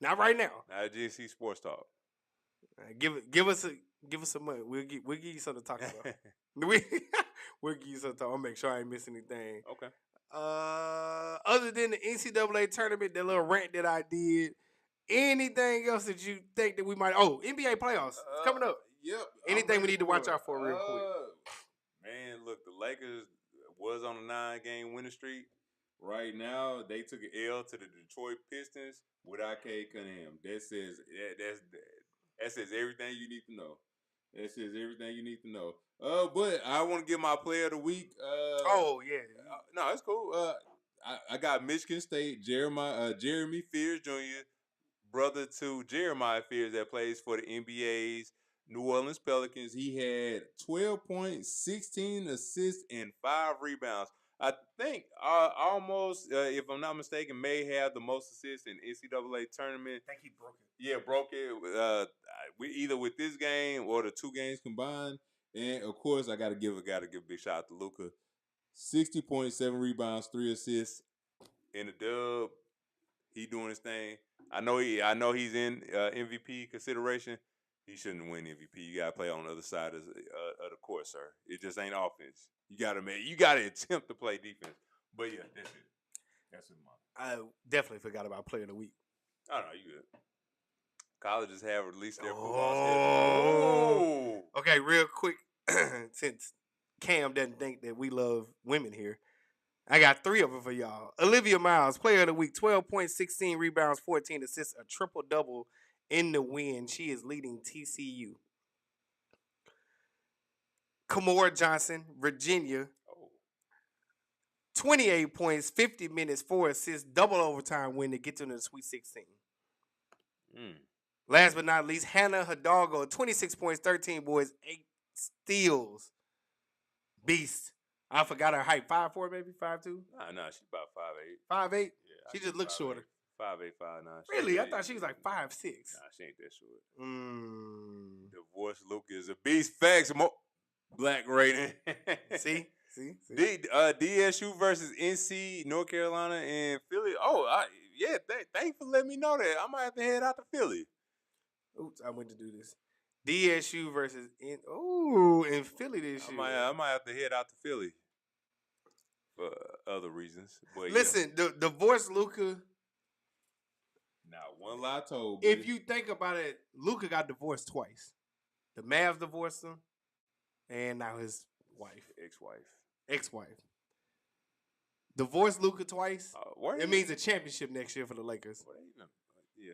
Not right now. Not G&C Sports Talk. Give us some money. We'll give you something to talk about. We'll give you something to talk. I'll make sure I ain't miss anything. Okay. Other than the NCAA tournament, that little rant that I did, anything else that you think that we might? Oh, NBA playoffs it's coming up. Yep. Anything we need to watch out for real quick? Man, Lakers was on a 9-game winning streak. Right now, they took an L to the Detroit Pistons without Cade Cunningham. That says everything you need to know. That says everything you need to know. But I want to give my player of the week. Oh yeah. No, it's cool. I got Michigan State, Jeremy Fears Jr., brother to Jeremiah Fears that plays for the NBA's New Orleans Pelicans. He had 12 points, 16 assists, and 5 rebounds. I think almost, if I'm not mistaken, may have the most assists in NCAA tournament. I think he broke it. Yeah, broke it. Either with this game or the 2 games combined. And of course, I gotta give a big shout out to Luka. 60.7 rebounds, 3 assists in the dub. He doing his thing. I know he's in MVP consideration. He shouldn't win MVP. You gotta play on the other side of the court, sir. It just ain't offense. You gotta attempt to play defense. But yeah, that's it. That's it, Mom. I definitely forgot about player of the week. I don't know, you good. Colleges have released their Oh. Okay, real quick, since Cam doesn't think that we love women here, I got 3 of them for y'all. Olivia Miles, player of the week, 12 points, 16 rebounds, 14 assists, a triple-double in the win. She is leading TCU. Kymora Johnson, Virginia, 28 points, 50 minutes, 4 assists, double overtime win to get to the Sweet 16. Last but not least, Hannah Hidalgo, 26 points, 13 boards, 8 steals. Beast. I forgot her height. 5'4", maybe 5'2". Nah, she's about 5'8". 5'8"? Yeah, She just looks shorter. 5'8", 5'9". Really? I thought she was like 5'6". Nah, she ain't that short. Mm. Divorce Luke is a beast. Facts. Black rating. See? DSU versus NC, North Carolina, and Philly. Thanks for letting me know that. I might have to head out to Philly. Oops, I went to do this. DSU versus in Philly this year. I might have to head out to Philly for other reasons. But listen, the divorce Luka. Not one lie told. If you think about it, Luka got divorced twice. The Mavs divorced him, and now his wife, ex-wife. Divorced Luka twice. It means a championship next year for the Lakers. Yeah.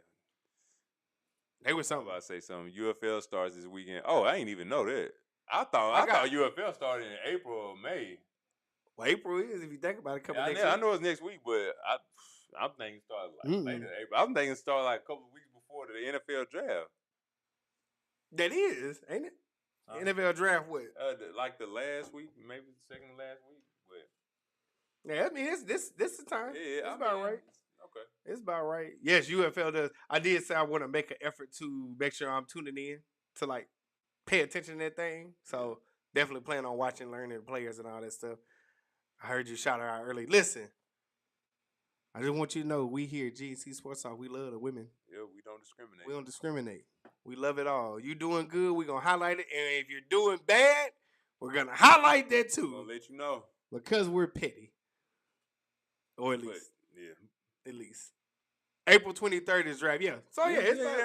They were something. I was about to say something. UFL starts this weekend. Oh, I ain't even know that. I thought UFL started in April or May. Well, April is, if you think about it, I know it's next week, but I'm thinking it started like later April. I'm thinking it started like a couple of weeks before the NFL draft. That is, ain't it? NFL draft what? Like the last week, maybe the second to last week. But yeah, I mean it's this the time. Yeah, it's about right. Okay. It's about right. Yes, UFL does. I did say I want to make an effort to make sure I'm tuning in to like pay attention to that thing. So definitely plan on watching, learning the players and all that stuff. I heard you shout her out early. Listen, I just want you to know we here at G&C Sports Talk, we love the women. Yeah, we don't discriminate. We don't discriminate. We love it all. You doing good, we're going to highlight it. And if you're doing bad, we're going to highlight that too. We're going to let you know. Because we're petty. Or at least. Yeah. At least. April 23rd is draft. Yeah. So yeah, it's about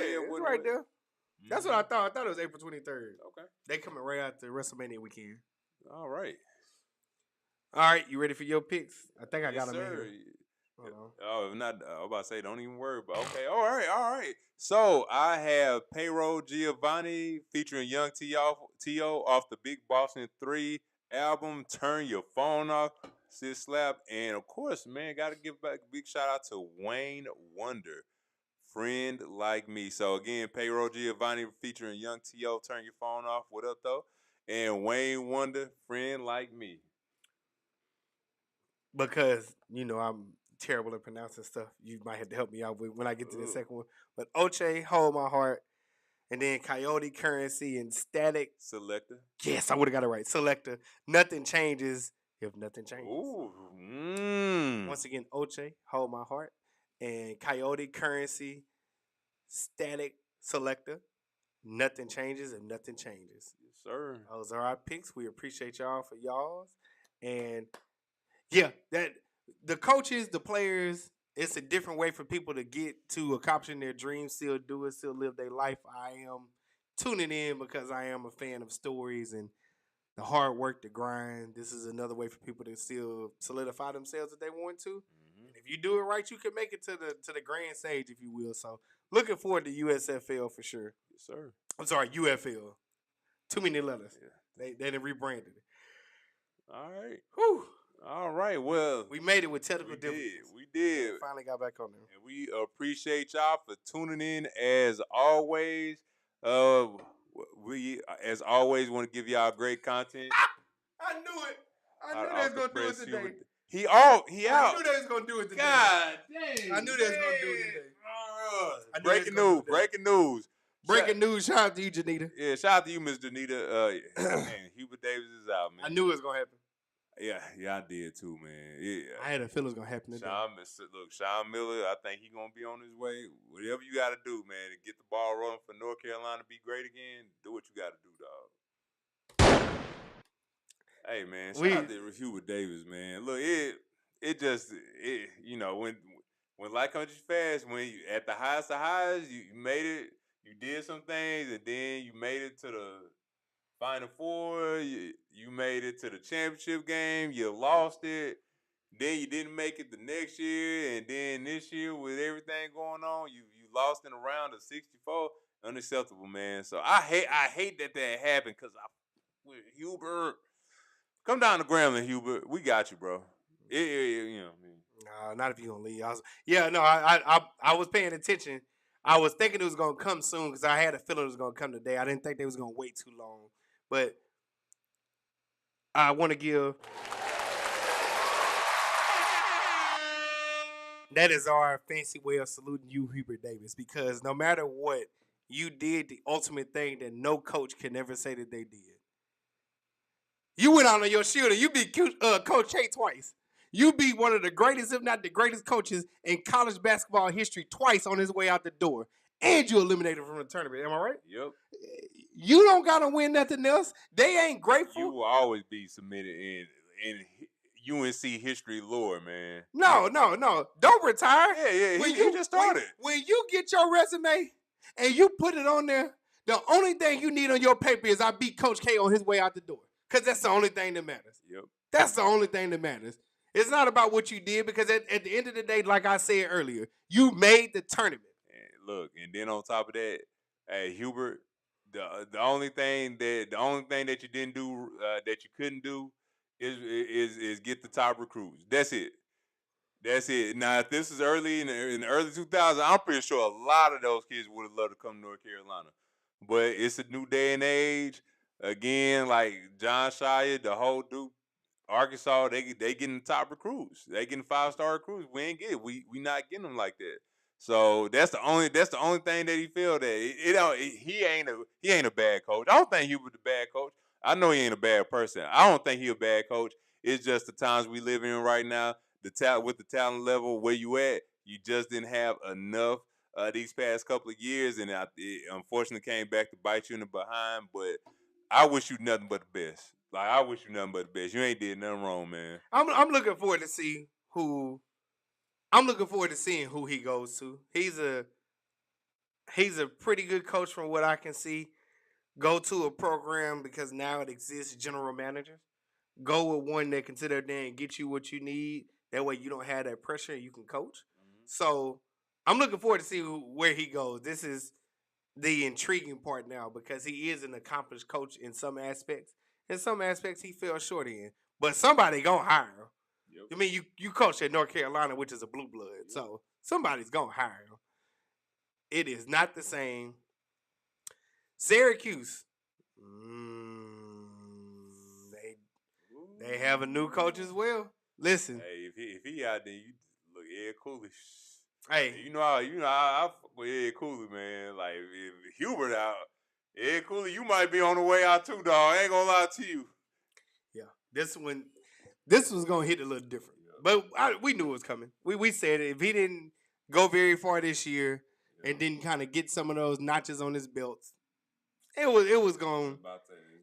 it. It's right there. Mm-hmm. That's what I thought. I thought it was April 23rd. Okay. They coming right after WrestleMania weekend. All right. All right, you ready for your picks? I think I got them in here. Oh, if not, I was about to say, don't even worry about. Okay, all right. So I have Payroll Giovanni featuring Young T.O. off the Big Boston 3 album, Turn Your Phone Off, Sis Slap, and of course, man, got to give back a big shout out to Wayne Wonder, Friend Like Me. So again, Payroll Giovanni featuring Young T.O., Turn Your Phone Off, what up though? And Wayne Wonder, Friend Like Me. Because, I'm terrible at pronouncing stuff. You might have to help me out with when I get to the second one. But Oche, Hold My Heart, and then Coyote Currency and Static Selector. Yes, I would have got it right. Selector. Nothing changes if nothing changes. Ooh. Once again, Oche, Hold My Heart, and Coyote Currency, Static Selector. Nothing changes if nothing changes. Yes, sir. Those are our picks. We appreciate y'all for y'all's. And yeah, that the coaches, the players, it's a different way for people to get to accomplishing their dreams, still do it, still live their life. I am tuning in because I am a fan of stories and the hard work, the grind. This is another way for people to still solidify themselves if they want to. And if you do it right, you can make it to the grand stage, if you will. So looking forward to USFL for sure. Yes, sir. I'm sorry, UFL. Too many letters. Yeah. They done rebranded it. All right. Whew. All right. Well, We made it with technical difficulties. We did. Finally got back on there. And we appreciate y'all for tuning in as always. We, as always, want to give y'all great content. I knew it. I knew they was gonna do it today. He out. I knew they was gonna do it today. God dang. I knew they was gonna do it today. Breaking news. Breaking news. Shout out to you, Janita. Yeah, shout out to you, Miss Janita. Man, Hubert Davis is out, man. I knew it was gonna happen. Yeah, I did too, man. Yeah. I had a feeling it was gonna happen today. Sean Miller, I think he's gonna be on his way. Whatever you gotta do, man, to get the ball rolling for North Carolina to be great again, do what you gotta do, dog. Hey, man, shout out to Hubert Davis, man. Look, it just you know, when life comes fast, when you at the highest of highs, you made it, you did some things, and then you made it to the Final Four, you made it to the championship game, you lost it, then you didn't make it the next year, and then this year with everything going on, you lost in a round of 64. Unacceptable, man. So I hate that happened because with Hubert. Come down to Grambling, Hubert. We got you, bro. You know what I mean. Nah, not if you gonna leave. I was paying attention. I was thinking it was gonna come soon because I had a feeling it was gonna come today. I didn't think they was gonna wait too long. But I want to give. That is our fancy way of saluting you, Hubert Davis, because no matter what, you did the ultimate thing that no coach can ever say that they did. You went out on your shield and you beat Coach K twice. You beat one of the greatest, if not the greatest coaches in college basketball history twice on his way out the door. And you eliminated from the tournament. Am I right? Yep. You don't got to win nothing else. They ain't grateful. You will always be submitted in UNC history lore, man. No. Don't retire. Yeah. You just started. When you get your resume and you put it on there, the only thing you need on your paper is I beat Coach K on his way out the door. Because that's the only thing that matters. Yep. That's the only thing that matters. It's not about what you did because at the end of the day, like I said earlier, you made the tournament. And look, and then on top of that, hey, Hubert, the only thing that you didn't do that you couldn't do is get the top recruits. That's it. Now, if this is early in the early 2000s, I'm pretty sure a lot of those kids would have loved to come to North Carolina. But it's a new day and age. Again, like John Shire, the whole Duke, Arkansas, they getting the top recruits. They getting 5-star recruits. We ain't get it. We not getting them like that. So that's the only thing that he feel that he ain't a bad coach. I don't think he was a bad coach. I know he ain't a bad person. I don't think he a bad coach. It's just the times we live in right now. With the talent level where you at, you just didn't have enough these past couple of years, and it unfortunately came back to bite you in the behind. But I wish you nothing but the best. Like, I wish you nothing but the best. You ain't did nothing wrong, man. I'm looking forward to see who. I'm looking forward to seeing who he goes to. He's a pretty good coach from what I can see. Go to a program because now it exists general managers. Go with one that can sit there and get you what you need. That way you don't have that pressure and you can coach. Mm-hmm. So I'm looking forward to see where he goes. This is the intriguing part now because he is an accomplished coach in some aspects. In some aspects, he fell short in. But somebody going to hire him. Yep. I mean, you coach at North Carolina, which is a blue blood. Yep. So somebody's going to hire him. It is not the same. Syracuse. They have a new coach as well. Listen. Hey, if he out there, you look Ed Cooley. Hey, you know I fuck with Ed Cooley, man. Like if Hubert out, Ed Cooley, you might be on the way out too, dog. I ain't gonna lie to you. Yeah, this was gonna hit a little different, but we knew it was coming. We said it. If he didn't go very far this year and didn't kind of get some of those notches on his belts, it was going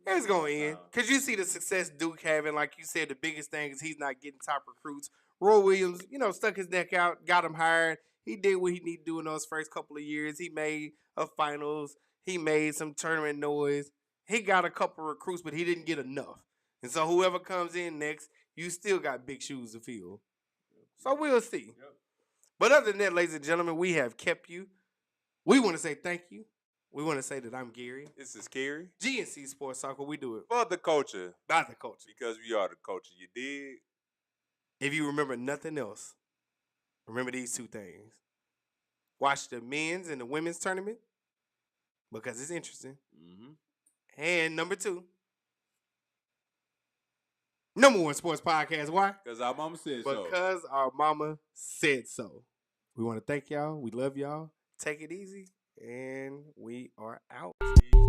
to end. Because you see the success Duke having, like you said, the biggest thing is he's not getting top recruits. Roy Williams, stuck his neck out, got him hired. He did what he needed to do in those first couple of years. He made a finals. He made some tournament noise. he got a couple recruits, but he didn't get enough. And so whoever comes in next, you still got big shoes to fill. So we'll see. Yep. But other than that, ladies and gentlemen, we have kept you. We want to say thank you. We want to say that I'm Gary. This is Kerry. G&C Sports Talk, we do it For the culture. by the culture. Because we are the culture. You dig? If you remember nothing else, remember these two things. Watch the men's and the women's tournament because it's interesting. Mm-hmm. And number 2, number 1 sports podcast. Why? Because our mama said so. Because our mama said so. We want to thank y'all. We love y'all. Take it easy. And we are out. Peace.